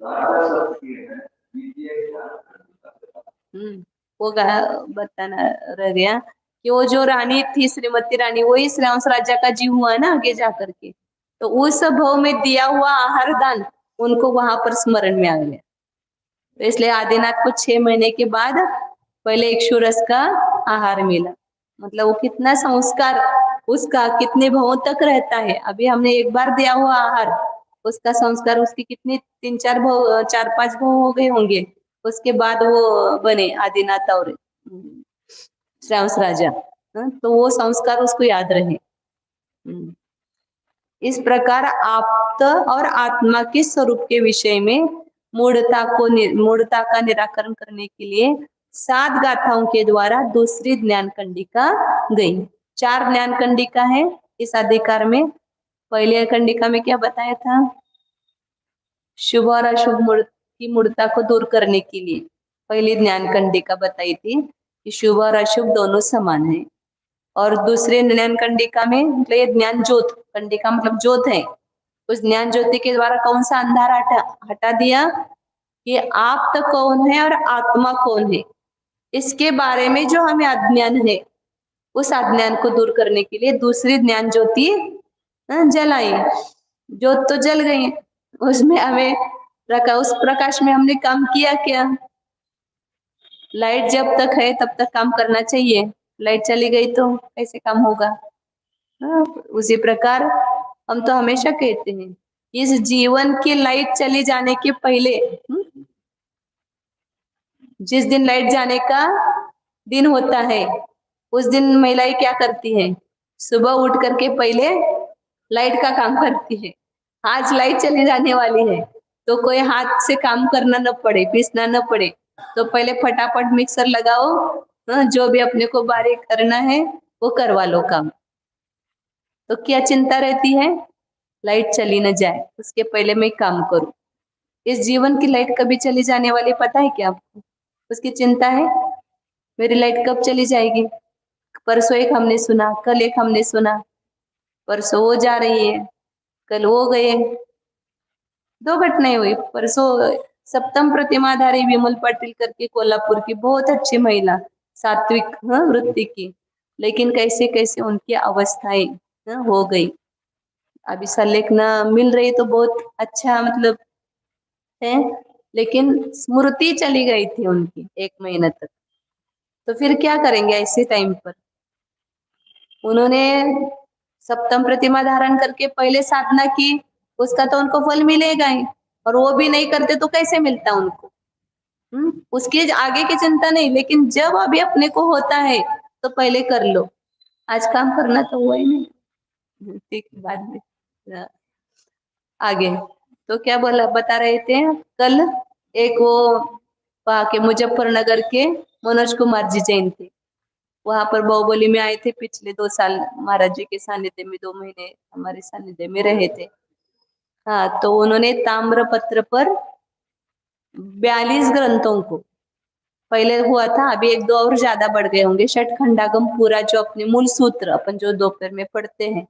Speaker 2: दाता सत्य है विद्या ज्ञान।
Speaker 1: वो बताना रह गया कि वो जो रानी थी श्रीमती रानी, वही श्रेयांश राजा का जीव हुआ ना आगे जाकर के। तो उस भव में दिया हुआ आहार दान उनको वहां पर स्मरण में आ गया। तो इसलिए आदिनाथ को 6 महीने के बाद पहले इक्षुरस का आहार मिला। मतलब वो कितना संस्कार उसका कितने भवों तक रहता है। अभी हमने एक बार दिया हुआ आहार, उसका संस्कार उसकी कितनी 3-4 भव, 4-5 भव हो गए होंगे, उसके बाद वो बने आदिनाथ और श्रेयांश राजा। तो वो संस्कार उसको याद रहे। इस प्रकार आप्त और आत्मा के स्वरूप के विषय में मूढ़ता का निराकरण करने के लिए 7 गाथाओं के द्वारा दूसरी ज्ञान कंडिका गई। 4 ज्ञान कंडिका है इस अधिकार में। पहले कंडिका में क्या बताया था, शुभ और अशुभ की मूढ़ता को दूर करने के लिए पहली ज्ञान कंडिका बताई थी कि शुभ और अशुभ दोनों समान है। और दूसरे ज्ञान कंडिका में मतलब ये ज्ञान ज्योत कंडिका मतलब ज्योत है, उस ज्ञान ज्योति के द्वारा कौन सा अंधार हटा दिया कि आप तो कौन है और आत्मा कौन है, इसके बारे में जो हमें अज्ञान है, उस अज्ञान को दूर करने के लिए दूसरी ज्ञान ज्योति जलाई। ज्योत तो जल गई, उसमें हमें उस प्रकाश में हमने काम किया क्या। लाइट जब तक है तब तक काम करना चाहिए, लाइट चली गई तो कैसे काम होगा। उसी प्रकार हम तो हमेशा कहते हैं इस जीवन की लाइट चली जाने के पहले, जिस दिन लाइट जाने का दिन होता है उस दिन महिलाएं क्या करती है? सुबह उठ करके पहले लाइट का काम करती है। आज लाइट चली जाने वाली है तो कोई हाथ से काम करना न पड़े, पीसना न पड़े, तो पहले फटाफट मिक्सर लगाओ, जो भी अपने को बारीक करना है वो करवा लो काम। तो क्या चिंता रहती है? लाइट चली न जाए, उसके पहले मैं काम करूं। इस जीवन की लाइट कभी चली जाने वाली पता है क्या आपको? उसकी चिंता है, मेरी लाइट कब चली जाएगी। परसों एक हमने सुना, कल एक हमने सुना, परसों वो जा रही है, कल वो गए। दो घटनाएं हुई परसों। सप्तम प्रतिमाधारी विमल पाटिल करके कोल्हापुर की बहुत अच्छी महिला, सात्विक वृत्ति की, लेकिन कैसे कैसे उनकी अवस्थाएं हो गई। अभी सलेख न मिल रही तो बहुत अच्छा मतलब है, लेकिन स्मृति चली गई थी उनकी 1 महीना तक। तो फिर क्या करेंगे ऐसे टाइम पर? उन्होंने सप्तम प्रतिमा धारण करके पहले साधना की, उसका तो उनको फल मिलेगा ही, और वो भी नहीं करते तो कैसे मिलता उनको? उसकी आगे की चिंता नहीं, लेकिन जब अभी अपने को होता है तो पहले कर लो। आज काम करना तो हुआ ही नहीं, ठीक बाद में। आगे तो क्या बोला बता रहे थे कल, एक वो वहां के मुजफ्फरनगर के मनोज कुमार जी जैन थे, वहां पर बाहुबली में आए थे पिछले 2 साल, महाराज जी के सानिध्य में 2 महीने हमारे सानिध्य में रहे थे। हाँ, तो उन्होंने ताम्र पत्र पर 42 ग्रंथों को, पहले हुआ था, अभी 1-2 और ज्यादा बढ़ गए होंगे, षटखंडागम पूरा जो अपने मूल सूत्र अपन जो दोपहर में पढ़ते हैं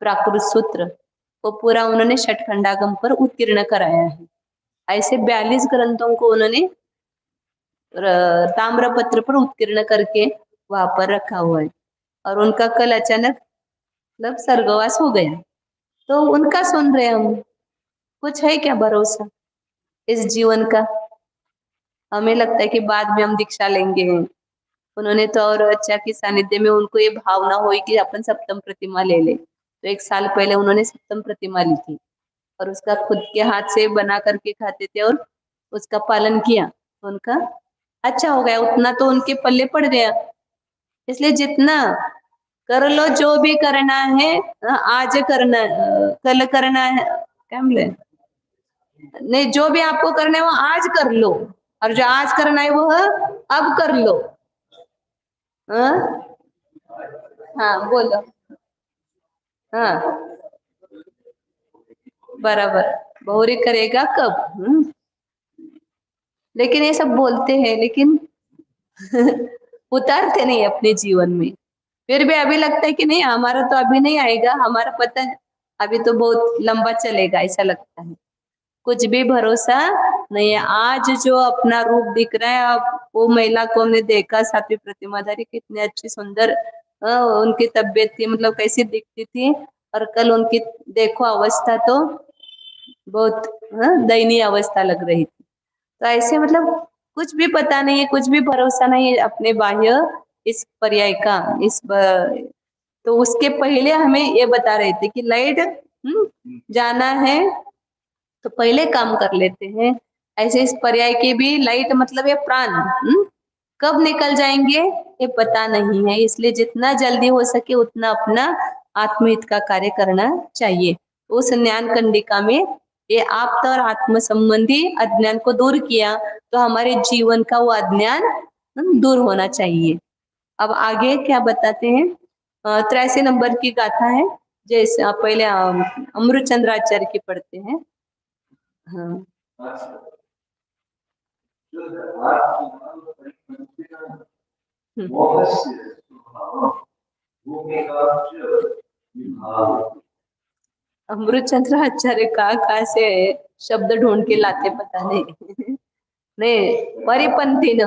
Speaker 1: प्राकृत सूत्र, वो पूरा उन्होंने षटखंडागम पर उत्तीर्ण कराया है। ऐसे 42 ग्रंथों को उन्होंने ताम्रपत्र पर उत्तीर्ण करके वहां पर रखा हुआ है, और उनका कल अचानक मतलब स्वर्गवास हो गया। तो उनका सुन रहे हम, कुछ है क्या भरोसा इस जीवन का? हमें लगता है कि बाद में हम दीक्षा लेंगे। उन्होंने तो और अच्छा कि सानिध्य में उनको ये भावना हुई कि अपन सप्तम प्रतिमा ले ले, तो 1 साल पहले उन्होंने सप्तम प्रतिमा ली थी और उसका खुद के हाथ से बना करके खाते थे और उसका पालन किया, उनका अच्छा हो गया, उतना तो उनके पल्ले पड़ गया। इसलिए जितना कर लो, जो भी करना है आज करना, कल करना है, क्या बोले, नहीं, जो भी आपको करना है वो आज कर लो, और जो आज करना है वो अब कर लो। हाँ बोलो। हाँ बराबर, बहुरी करेगा कब? लेकिन ये सब बोलते हैं, लेकिन उतारते नहीं अपने जीवन में। फिर भी अभी लगता है कि नहीं, हमारा तो अभी नहीं आएगा, हमारा पता है अभी तो बहुत लंबा चलेगा, ऐसा लगता है। कुछ भी भरोसा नहीं है। आज जो अपना रूप दिख रहा है, अब वो महिला को हमने देखा सात्विक प्रतिमाधारी, कितनी अच्छी सुंदर उनकी तबीयत थी, मतलब कैसी दिखती थी, और कल उनकी देखो अवस्था तो बहुत दयनीय अवस्था लग रही थी। तो ऐसे मतलब कुछ भी पता नहीं है, कुछ भी भरोसा नहीं है अपने बाह्य इस पर्याय का, तो उसके पहले हमें ये बता रहे थे कि लाइट जाना है तो पहले काम कर लेते हैं। ऐसे इस पर्याय के भी लाइट मतलब ये प्राण कब निकल जाएंगे ये पता नहीं है, इसलिए जितना जल्दी हो सके उतना अपना आत्महित का कार्य करना चाहिए। उस ज्ञान कंडिका में ये आप और आत्म संबंधी अज्ञान को दूर किया तो हमारे जीवन का वो अज्ञान दूर होना चाहिए। अब आगे क्या बताते हैं? 83 नंबर की गाथा है, जैसे पहले अमृतचंद्राचार्य की पढ़ते हैं। हाँ अमृतचंद्राचार्य कहाँ से शब्द ढूंढ के लाते पता नहीं। नहीं, परिपंथीन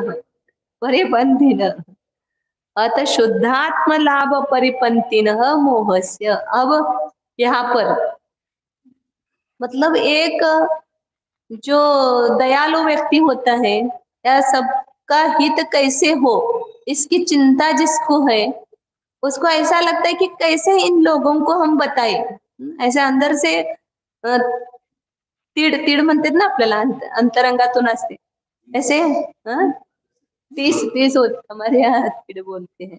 Speaker 1: अत शुद्धात्म लाभ परिपंथीन मोहस्य। अब यहाँ पर मतलब एक जो दयालु व्यक्ति होता है या सबका हित कैसे हो इसकी चिंता जिसको है, उसको ऐसा लगता है कि कैसे इन लोगों को हम बताएं, ऐसे अंदर से तीड तीड म्हणतात ना आपल्याला, अंतरंगातून असते ऐसे। तीस तीस होते हमारे यहाँ तीड बोलते हैं।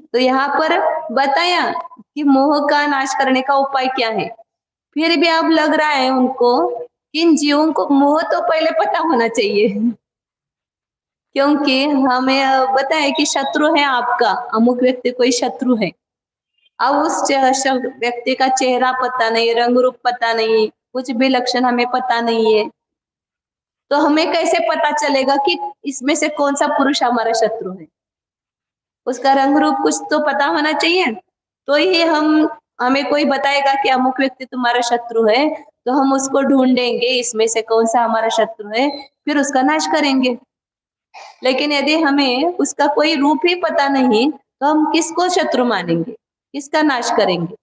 Speaker 1: तो यहाँ पर बताया कि मोह का नाश करने का उपाय क्या है। फिर भी अब लग रहा है उनको कि इन जीवों को मोह तो पहले पता होना चाहिए, क्योंकि हमें बताया कि शत्रु है आपका, अमुक व्यक्ति कोई शत्रु है। अब उस व्यक्ति का चेहरा पता नहीं, रंग रूप पता नहीं, कुछ भी लक्षण हमें पता नहीं है, तो हमें कैसे पता चलेगा कि इसमें से कौन सा पुरुष हमारा शत्रु है। उसका रंग रूप कुछ तो पता होना चाहिए, तो ही हमें कोई बताएगा कि अमुक व्यक्ति तुम्हारा शत्रु है, तो हम उसको ढूंढेंगे इसमें से कौन सा हमारा शत्रु है, फिर उसका नाश करेंगे। लेकिन यदि हमें उसका कोई रूप ही पता नहीं, तो हम किसको शत्रु मानेंगे, किसका नाश करेंगे।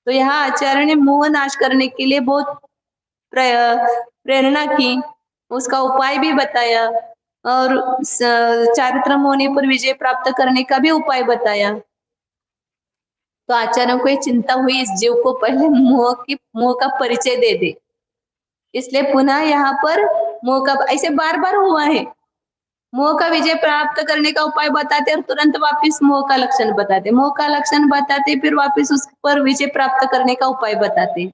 Speaker 1: तो यहाँ आचार्य ने मोह नाश करने के लिए बहुत प्रेरणा की, उसका उपाय भी बताया, और चारित्र होने पर विजय प्राप्त करने का भी उपाय बताया। तो आचार्य को ये चिंता हुई, इस जीव को पहले मोह का परिचय दे दे, इसलिए पुनः यहाँ पर मोह का, ऐसे बार बार हुआ है, मोह का विजय प्राप्त करने का उपाय बताते और तुरंत वापस मोह का लक्षण बताते, मोह का लक्षण बताते, फिर वापस उस पर विजय प्राप्त करने का उपाय बताते।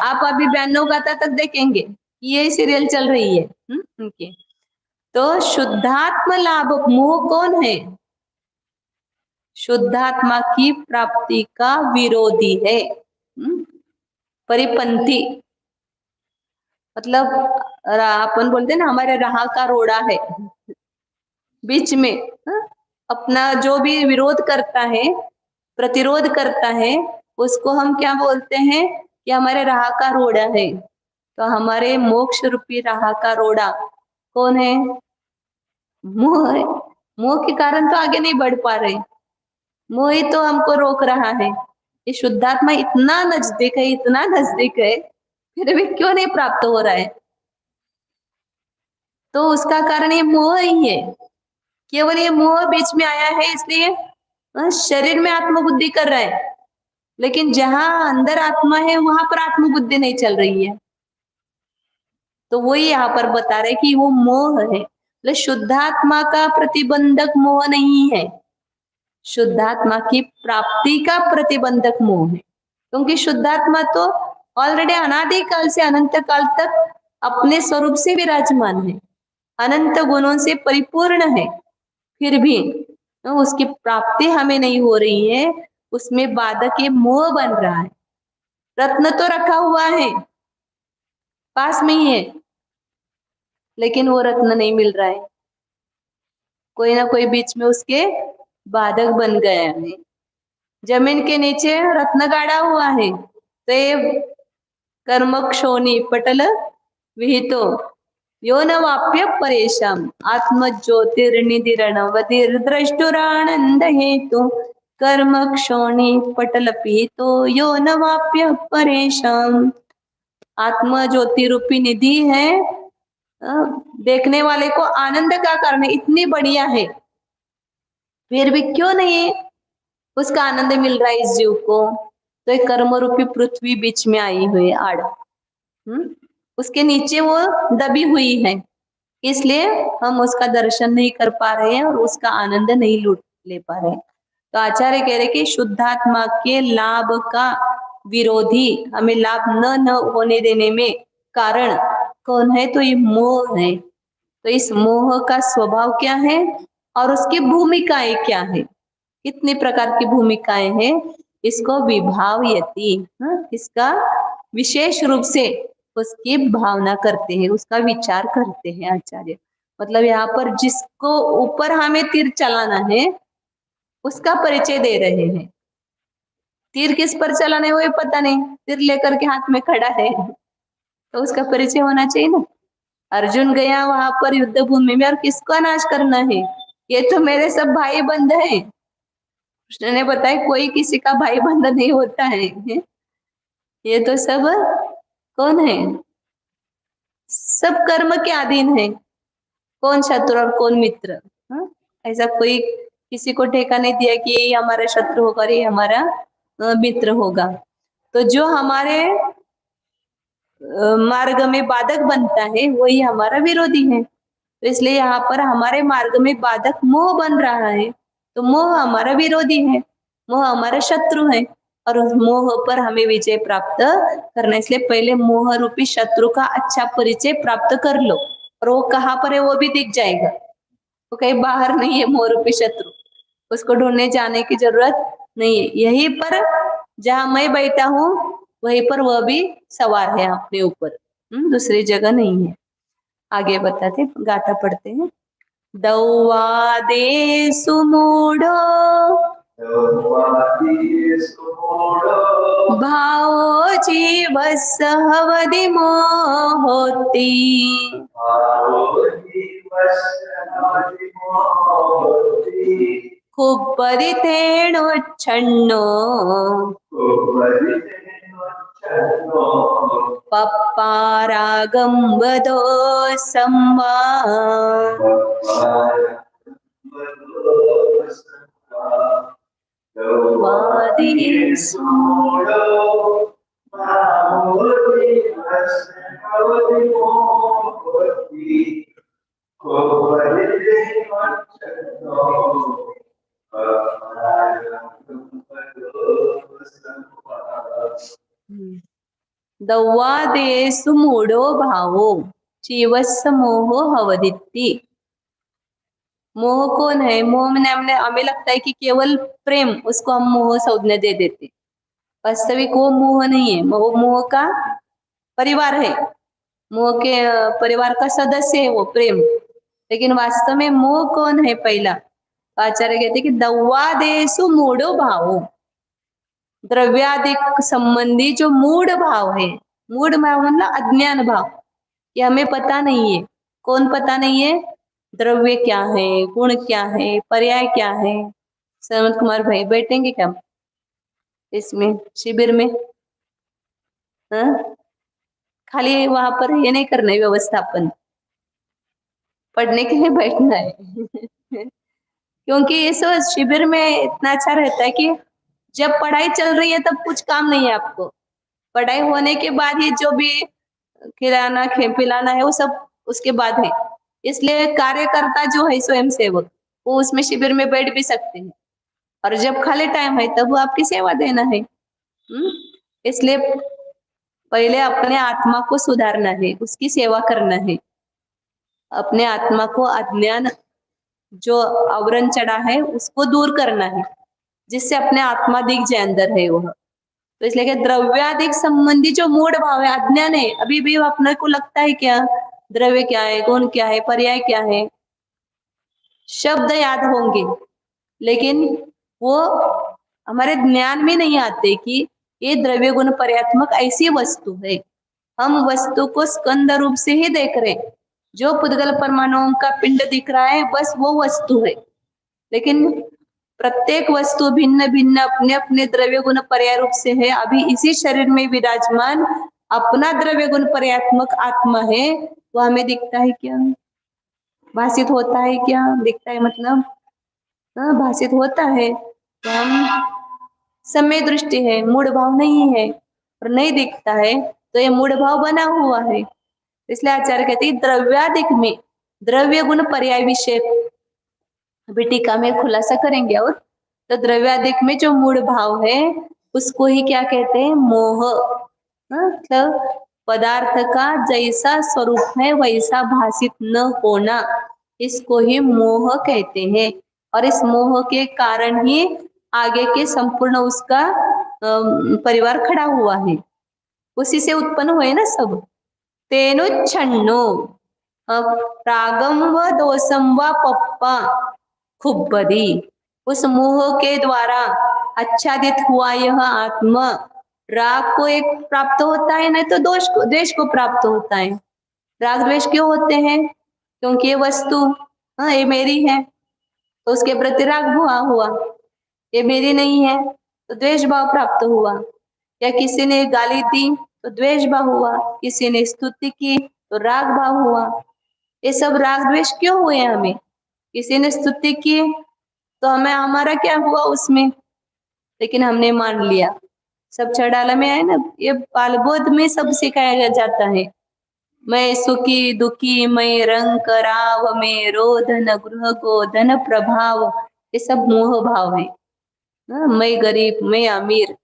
Speaker 1: आप अभी 92 गाथा तक देखेंगे, ये सीरियल चल रही है उनके। तो शुद्धात्म लाभ, मोह कौन है? शुद्धात्मा की प्राप्ति का विरोधी है, परिपंथी। मतलब अपन बोलते हैं ना, हमारे राह का रोड़ा है, बीच में अपना जो भी विरोध करता है, प्रतिरोध करता है, उसको हम क्या बोलते हैं कि हमारे राह का रोड़ा है। तो हमारे मोक्ष रूपी राह का रोड़ा कौन है? मोह है। मोह के कारण तो आगे नहीं बढ़ पा रहे, मोह ही तो हमको रोक रहा है। ये शुद्धात्मा इतना नजदीक है, इतना नजदीक है, फिर भी क्यों नहीं प्राप्त हो रहा है? तो उसका कारण ये मोह ही है। केवल ये मोह बीच में आया है, इसलिए शरीर में आत्मबुद्धि कर रहा है, लेकिन जहां अंदर आत्मा है वहां पर आत्मबुद्धि नहीं चल रही है। तो वही यहाँ पर बता रहे कि वो मोह है। मतलब शुद्धात्मा का प्रतिबंधक मोह नहीं है, शुद्धात्मा की प्राप्ति का प्रतिबंधक मोह है। क्योंकि शुद्धात्मा तो ऑलरेडी अनादि काल से अनंत काल तक अपने स्वरूप से विराजमान है, अनंत गुणों से परिपूर्ण है, फिर भी उसकी प्राप्ति हमें नहीं हो रही है, उसमें बाधक ये मोह बन रहा है। रत्न तो रखा हुआ है, पास में ही है, लेकिन वो रत्न नहीं मिल रहा है, कोई ना कोई बीच में उसके बाधक बन गया है। जमीन के नीचे रत्न गाड़ा हुआ है, तो ये कर्मक्षोणी पटल विहितो यो न वाप्य परेशान आत्म ज्योतिर्निधिरणवधिर द्रष्टुरानंद हेतु कर्मक्षोणी पटल पीतो यो न वाप्य परेशान। आत्म ज्योति रूपी निधि है, देखने वाले को आनंद का कारण इतनी बढ़िया है, फिर भी क्यों नहीं उसका आनंद मिल रहा है इस जीव को? तो एक कर्म रूपी पृथ्वी बीच में आई हुई है, आड़ उसके नीचे वो दबी हुई है, इसलिए हम उसका दर्शन नहीं कर पा रहे हैं और उसका आनंद नहीं लूट ले पा रहे हैं। तो आचार्य कह रहे कि शुद्धात्मा के लाभ का विरोधी, हमें लाभ न होने देने में कारण कौन है? तो ये मोह है। तो इस मोह का स्वभाव क्या है और उसकी भूमिकाएं क्या है? कितनी प्रकार की भूमिकाएं हैं? इसको विभावयति, इसका विशेष रूप से उसकी भावना करते हैं, उसका विचार करते हैं आचार्य। मतलब यहाँ पर जिसको ऊपर हमें तीर चलाना है उसका परिचय दे रहे हैं। तीर किस पर चलाना है वो पता नहीं, तीर लेकर के हाथ में खड़ा है, तो उसका परिचय होना चाहिए ना। अर्जुन गया वहां पर युद्ध भूमि में और किसका नाश करना है? ये तो मेरे सब भाई बंद है। कृष्ण ने बताया कोई किसी का भाई बंद नहीं होता है, ये तो सब कौन है? सब कर्म के अधीन है, कौन शत्रु और कौन मित्र। ऐसा कोई किसी को ठेका नहीं दिया कि ये हमारा शत्रु होगा और ये हमारा मित्र होगा। तो जो हमारे मार्ग में बाधक बनता है वही हमारा विरोधी है। तो इसलिए यहाँ पर हमारे मार्ग में बाधक मोह बन रहा है, तो मोह हमारा विरोधी है, मोह हमारा शत्रु है, और उस मोह पर हमें विजय प्राप्त करना है। इसलिए पहले मोह रूपी शत्रु का अच्छा परिचय प्राप्त कर लो, और वो कहाँ पर है वो भी दिख जाएगा। वो कहीं बाहर नहीं है मोह रूपी शत्रु, उसको ढूंढने जाने की जरूरत नहीं है। यहीं पर जहां मैं बैठा हूँ वहीं पर वह भी सवार है अपने ऊपर, दूसरी जगह नहीं है। आगे बताते गाथा पढ़ते हैं। दौवा दे सुमूढ़ो भावो जीव सहवदि मोहोती खुब्बदि तेणुच्छन्नो पप्पारागं वदो संवा वादेषु दौवादेषु मूढ़ो भावो जीवस्य मोहो हवदिति। मोह कौन है? मोह में हमें लगता है कि केवल प्रेम, उसको हम मोह संज्ञा दे देते। वास्तविक वो मोह नहीं है, वो मोह का परिवार है, मोह के परिवार का सदस्य है वो प्रेम। लेकिन वास्तव में मोह कौन है? पहला आचार्य कहते कि दौवादेषु मूढ़ो भावो, द्रव्यादिक संबंधी जो मूढ़ भाव है, मूढ़ भाव मतलब अज्ञान भाव, ये हमें पता नहीं है। कौन पता नहीं है? द्रव्य क्या है, गुण क्या है, पर्याय क्या है। संत कुमार भाई बैठेंगे क्या इसमें शिविर में? हाँ, खाली वहां पर ये नहीं करना है व्यवस्थापन, पढ़ने के लिए बैठना है। क्योंकि इस शिविर में इतना अच्छा रहता है कि जब पढ़ाई चल रही है तब कुछ काम नहीं है आपको, पढ़ाई होने के बाद ही जो भी खिलाना पिलाना है वो सब उसके बाद है। इसलिए कार्यकर्ता जो है स्वयं सेवक, वो उसमें शिविर में बैठ भी सकते हैं, और जब खाली टाइम है तब वो आपकी सेवा देना है। इसलिए पहले अपने आत्मा को सुधारना है, उसकी सेवा करना है, अपने आत्मा को अज्ञान जो आवरण चढ़ा है उसको दूर करना है, जिससे अपने आत्मा दिख जाए अंदर है वह। तो इसलिए कि द्रव्यादिक संबंधी जो मूढ़ भाव है, अज्ञान है, अभी भी अपने को लगता है क्या द्रव्य क्या है, गुण क्या है, पर्याय क्या है, शब्द याद होंगे, लेकिन वो हमारे ज्ञान में नहीं आते कि ये द्रव्य गुण पर्यात्मक ऐसी वस्तु है। हम वस्तु को स्कंद रूप से ही देख रहे हैं, जो पुद्गल परमाणुओं का पिंड दिख रहा है बस वो वस्तु है, लेकिन प्रत्येक वस्तु भिन्न भिन्न अपने अपने द्रव्य गुण पर्याय रूप से है। अभी इसी शरीर में विराजमान अपना द्रव्य गुण पर्यात्मक आत्मा है, वो हमें दिखता है क्या? भाषित होता है क्या? दिखता है मतलब भाषित होता है, तो हम समय दृष्टि है, मूढ़ भाव नहीं है और नहीं दिखता है, तो ये मूढ़ भाव बना हुआ है। इसलिए आचार्य कहते हैं द्रव्यादिक में द्रव्य गुण पर्याय विषय अभी टीका में खुलासा करेंगे। और तो द्रव्यादिक में जो मूढ़ भाव है उसको ही क्या कहते हैं? मोह। मतलब पदार्थ का जैसा स्वरूप है वैसा भाषित न होना, इसको ही मोह कहते हैं। और इस मोह के कारण ही आगे के संपूर्ण उसका परिवार खड़ा हुआ है, उसी से उत्पन्न हुए ना सब। तेनुच्छन्नो रागम व दोषम व पप्पा खुब्बदी, उस मोह के द्वारा आच्छादित हुआ यह आत्मा राग को एक प्राप्त होता है, नहीं तो द्वेष को प्राप्त होता है। राग द्वेष क्यों होते हैं? क्योंकि ये वस्तु ये मेरी है तो उसके प्रति राग हुआ, ये मेरी नहीं है तो द्वेष भाव प्राप्त हुआ, या किसी ने गाली दी तो द्वेष भाव हुआ, किसी ने स्तुति की तो राग भाव हुआ। ये सब राग द्वेष क्यों हुए हमें? किसी ने स्तुति की तो हमें हमारा क्या हुआ उसमें, लेकिन हमने मान लिया सब चढ़ाला में है ना, ये बालबोध में सब सिखाया जाता है। मैं सुखी दुखी, मैं रंग राव, मैं रोधन गृह गोधन प्रभाव, ये सब मोह भाव है। मैं गरीब, मैं अमीर,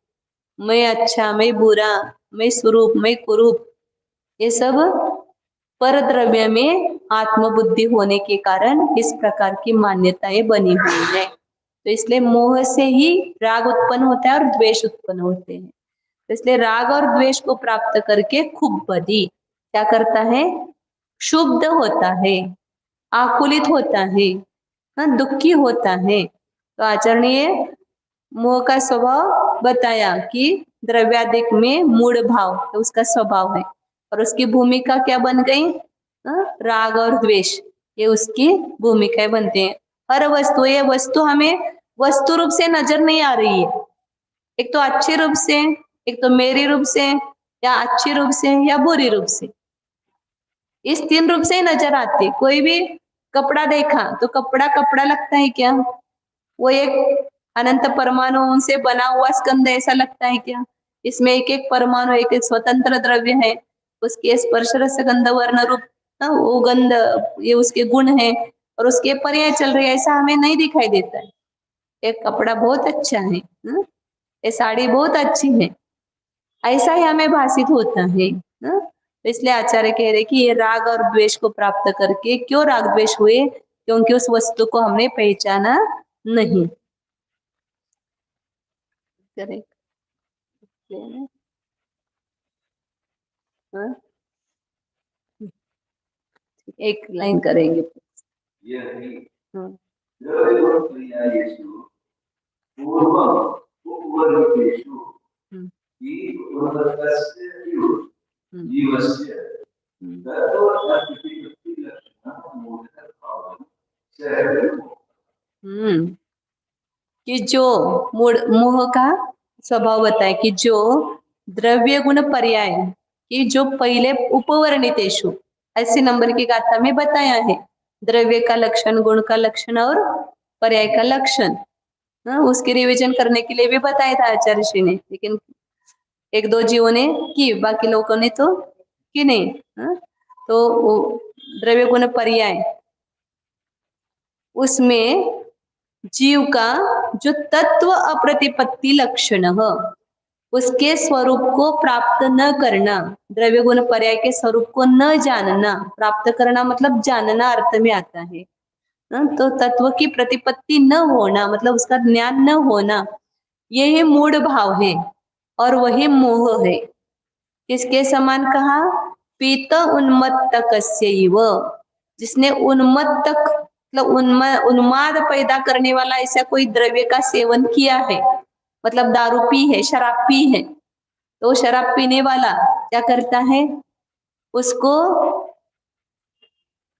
Speaker 1: मैं अच्छा, मैं बुरा, मैं स्वरूप, मैं कुरूप, ये सब पर द्रव्य में आत्मबुद्धि होने के कारण इस प्रकार की मान्यताएं बनी हुई है। तो इसलिए मोह से ही राग उत्पन्न होता है और द्वेष उत्पन्न होते हैं। तो इसलिए राग और द्वेष को प्राप्त करके खूब बदी क्या करता है, क्षुब्ध होता है, आकुलित होता है, दुखी होता है। तो आचरणीय मोह का स्वभाव बताया कि द्रव्यादिक में मूढ़ भाव तो उसका स्वभाव है, और उसकी भूमिका क्या बन गई, राग और द्वेष, ये उसकी भूमिकाएं बनते हैं। हर वस्तु, ये वस्तु हमें वस्तु रूप से नजर नहीं आ रही है, एक तो अच्छे रूप से, एक तो मेरी रूप से, या अच्छी रूप से या बुरी रूप से, इस तीन रूप से ही नजर आती है। कोई भी कपड़ा देखा तो कपड़ा कपड़ा लगता है क्या, वो एक अनंत परमाणुओं से बना हुआ स्कंद ऐसा लगता है क्या, इसमें एक एक परमाणु एक एक स्वतंत्र द्रव्य है, उसके स्पर्श रस गंध वर्ण रूप, वो गंध ये उसके गुण है और उसके पर्याय चल रहे, ऐसा हमें नहीं दिखाई देता है। एक कपड़ा बहुत अच्छा है, ये साड़ी बहुत अच्छी है, ऐसा ही हमें भाषित होता है। तो इसलिए आचार्य कह रहे कि ये राग और द्वेष को प्राप्त करके, क्यों राग द्वेष हुए, क्योंकि उस वस्तु को हमने पहचाना नहीं। करेक्ट, एक लाइन करेंगे।
Speaker 2: यही
Speaker 1: हाँ,
Speaker 2: द्रव्यवत्क्रियासु पूर्वम् उपवर्तितेषु
Speaker 1: हम्म,
Speaker 2: हि उन्नतस्य जीवस्य
Speaker 1: हम्म,
Speaker 2: तत्त्वज्ञानप्रतिपत्तिलक्षणं मूढभावं सहजम्।
Speaker 1: कि जो मोह का स्वभाव बताए कि जो द्रव्य गुण पर्याय कि जो पहले उपवर्णितेषु, ऐसे नंबर की गाथा में बताया है, द्रव्य का लक्षण, गुण का लक्षण और पर्याय का लक्षण। उसकी रिवीजन करने के लिए भी बताया था आचार्य श्री ने, लेकिन एक दो जीवों ने की, बाकी लोगों ने तो की नहीं। तो वो द्रव्य गुण पर्याय, उसमें जीव का जो तत्व अप्रतिपत्ति लक्षण है, उसके स्वरूप को प्राप्त न करना, द्रव्य गुण पर्याय के स्वरूप को न जानना, प्राप्त करना मतलब जानना अर्थ में आता है। तो तत्व की प्रतिपत्ति न होना मतलब उसका ज्ञान न होना, यही मूढ़ भाव है और वही मोह है। किसके समान कहा, पीत उन्मत्तकस्यैव, जिसने उन्मत्तक मतलब उन्माद पैदा करने वाला ऐसा कोई द्रव्य का सेवन किया है, मतलब दारू पी है, शराब पी है, तो शराब पीने वाला क्या करता है, उसको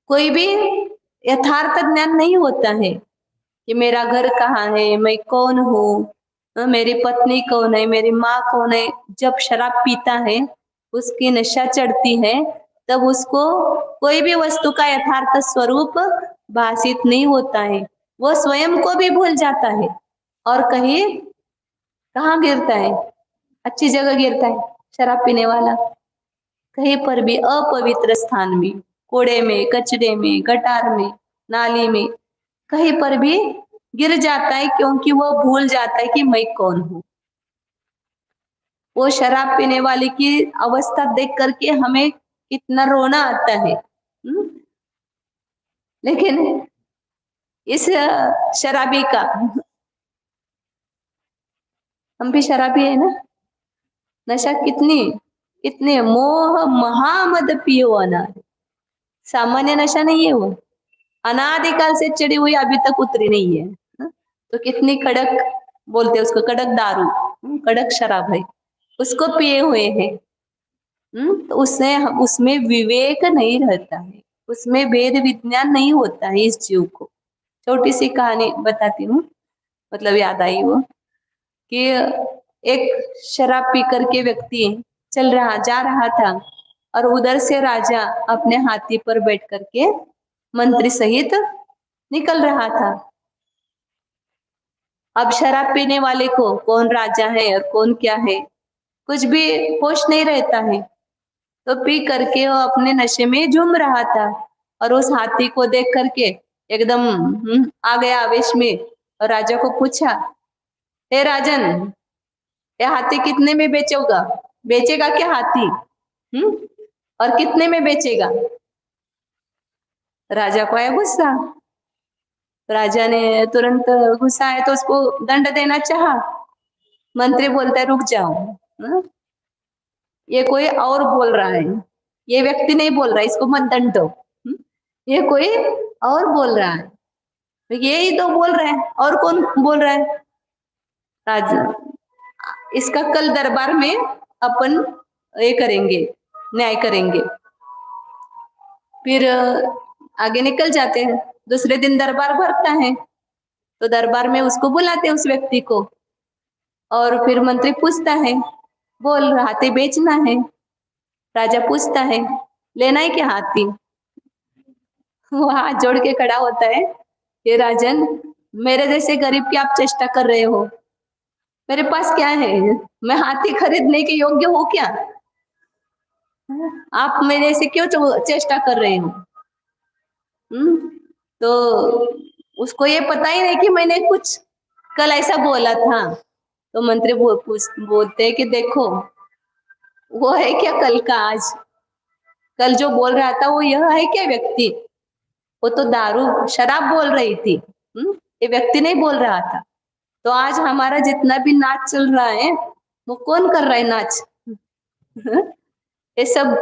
Speaker 1: कोई भी यथार्थ ज्ञान नहीं होता है कि मेरा घर कहाँ है, मैं कौन हूँ, मेरी पत्नी कौन है, मेरी माँ कौन है। जब शराब पीता है, उसकी नशा चढ़ती है, तब उसको कोई भी वस्तु का यथार्थ स्वरूप भाषित नहीं होता है, वो स्वयं को भी भूल जाता है और कहीं कहाँ गिरता है, अच्छी जगह गिरता है शराब पीने वाला, कहीं पर भी अपवित्र स्थान में, कूड़े में, कचरे में, गटार में, नाली में, कहीं पर भी गिर जाता है, क्योंकि वो भूल जाता है कि मैं कौन हूं। वो शराब पीने वाले की अवस्था देख करके हमें कितना रोना आता है, लेकिन इस शराबी का, हम भी शराबी है ना, नशा कितनी कितने मोह महामद पियो अनार, सामान्य नशा नहीं है वो, अनादिकाल से चढ़ी हुई अभी तक उतरी नहीं है। तो कितनी कड़क बोलते हैं उसको, कड़क दारू, कड़क शराब है, उसको पिए हुए हैं। तो उसमें विवेक नहीं रहता है, उसमें वेद विज्ञान नहीं होता है इस जीव को। छोटी सी कहानी बताती हूँ, मतलब याद आई वो, कि एक शराब पी करके व्यक्ति जा रहा था और उधर से राजा अपने हाथी पर बैठ करके मंत्री सहित निकल रहा था। अब शराब पीने वाले को कौन राजा है और कौन क्या है कुछ भी होश नहीं रहता है। तो पी करके वो अपने नशे में झूम रहा था और उस हाथी को देख करके एकदम आ गया आवेश में और राजा को पूछा, हे राजन, ये हाथी कितने में बेचोगा? बेचेगा क्या हाथी? और कितने में बेचेगा? राजा को आया गुस्सा। राजा ने तुरंत गुस्सा आया तो उसको दंड देना चाहा। मंत्री बोलता है, रुक जाओ, हम्म, ये कोई और बोल रहा है, ये व्यक्ति नहीं बोल रहा है, इसको मत दंड दो। ये कोई और बोल रहा है, तो ये ही तो बोल रहा है, और कौन बोल रहा है? राजा, इसका कल दरबार में अपन ये करेंगे, न्याय करेंगे। फिर आगे निकल जाते हैं। दूसरे दिन दरबार भरता है तो दरबार में उसको बुलाते हैं, उस व्यक्ति को। और फिर मंत्री पूछता है, बोल, हाथी बेचना है? राजा पूछता है, लेना है क्या हाथी? वो हाथ जोड़ के खड़ा होता है, ये राजन, मेरे जैसे गरीब की आप चेष्टा कर रहे हो? मेरे पास क्या है? मैं हाथी खरीदने के योग्य हूँ क्या? आप मेरे से क्यों चेष्टा कर रहे हो? तो उसको ये पता ही नहीं कि मैंने कुछ कल ऐसा बोला था। तो मंत्री बोलते हैं कि देखो, वो है क्या कल का आज? कल जो बोल रहा था वो यह है क्या व्यक्ति? वो तो दारू शराब बोल रही थी। ये व्यक्ति नहीं बोल रहा था। तो आज हमारा जितना भी नाच चल रहा है, वो कौन कर रहा है नाच? ये सब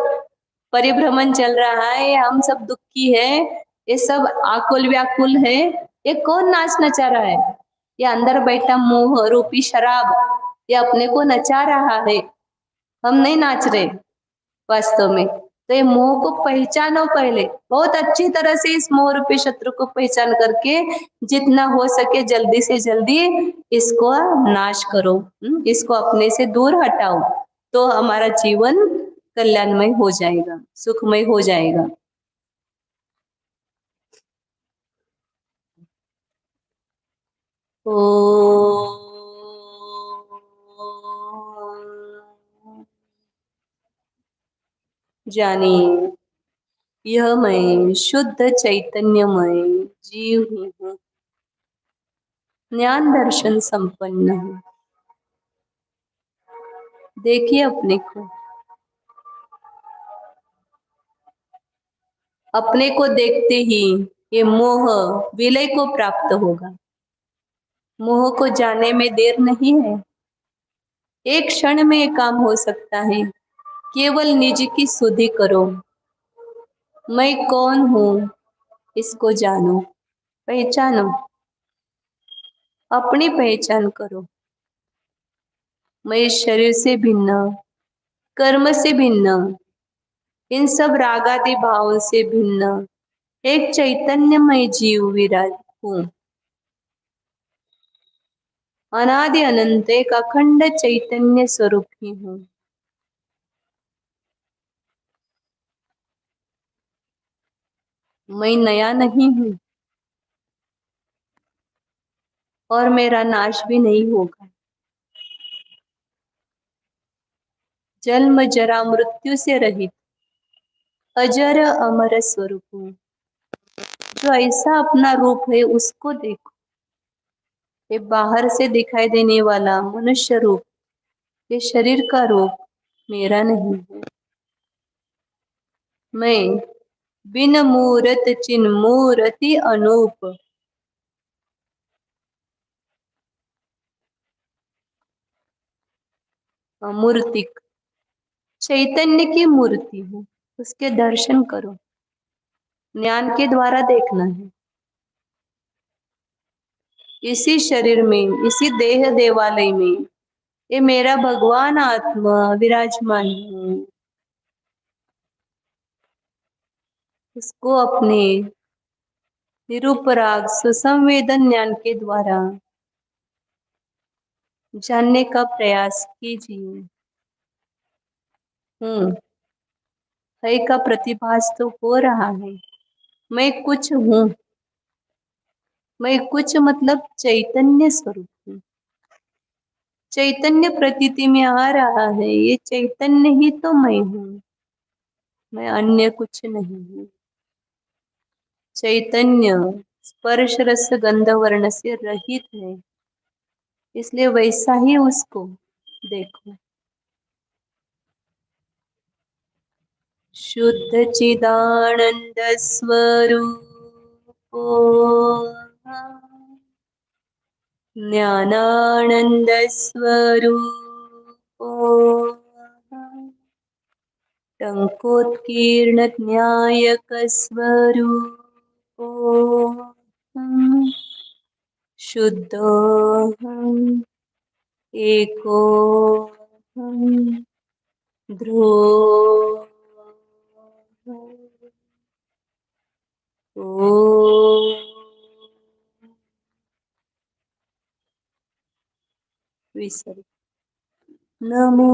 Speaker 1: परिभ्रमण चल रहा है, हम सब दुखी है, ये सब आकुल व्याकुल है, ये कौन नाच नचा रहा है? ये अंदर बैठा मोह रूपी शराब, ये अपने को नचा रहा है, हम नहीं नाच रहे वास्तव में। तो ये मोह को पहचानो, पहले बहुत अच्छी तरह से इस मोह रूपी शत्रु को पहचान करके जितना हो सके जल्दी से जल्दी इसको नाश करो, इसको अपने से दूर हटाओ, तो हमारा जीवन कल्याणमय हो जाएगा, सुखमय हो जाएगा। ओ जानिए, यह मैं शुद्ध चैतन्यमय जीव ही हूँ, ज्ञान दर्शन संपन्न हूँ। देखिए अपने को, अपने को देखते ही ये मोह विलय को प्राप्त होगा। मोह को जाने में देर नहीं है, एक क्षण में ये काम हो सकता है। केवल निज की सुधि करो, मैं कौन हूँ इसको जानो, पहचानो, अपनी पहचान करो। मैं इस शरीर से भिन्न, कर्म से भिन्न, इन सब रागादि भावों से भिन्न एक चैतन्यमय जीव विराज हूँ। अनादि अनंत एक अखंड चैतन्य स्वरूप ही हूँ। मैं नया नहीं हूँ और मेरा नाश भी नहीं होगा। जन्म जरा मृत्यु से रहित अजर अमर स्वरूप हूँ। जो ऐसा अपना रूप है उसको देखो। ये बाहर से दिखाई देने वाला मनुष्य रूप, ये शरीर का रूप मेरा नहीं है। मैं बिन मूरत चिन मूर्ति अनूप, अमूर्तिक चैतन्य की मूर्ति हूँ। उसके दर्शन करो, ज्ञान के द्वारा देखना है। इसी शरीर में, इसी देह देवालय में ये मेरा भगवान आत्मा विराजमान है। उसको अपने निरुपराग सुसंवेदन ज्ञान के द्वारा जानने का प्रयास कीजिए। है का प्रतिभास तो हो रहा है। मैं कुछ हूँ, मैं कुछ मतलब चैतन्य स्वरूप हूँ। चैतन्य प्रतीति में आ रहा है, ये चैतन्य ही तो मैं हूँ, मैं अन्य कुछ नहीं हूँ। चैतन्य स्पर्श रस गंध वर्ण से रहित है, इसलिए वैसा ही उसको देखो। शुद्ध चिदानंद स्वरूपो ज्ञानानंद स्वरूपो टंकोत्कीर्ण न्यायक स्वरूपो शुद्धोऽहम् एकोऽहम् ध्रुवोऽहम् ॐ विसर्ग। नमो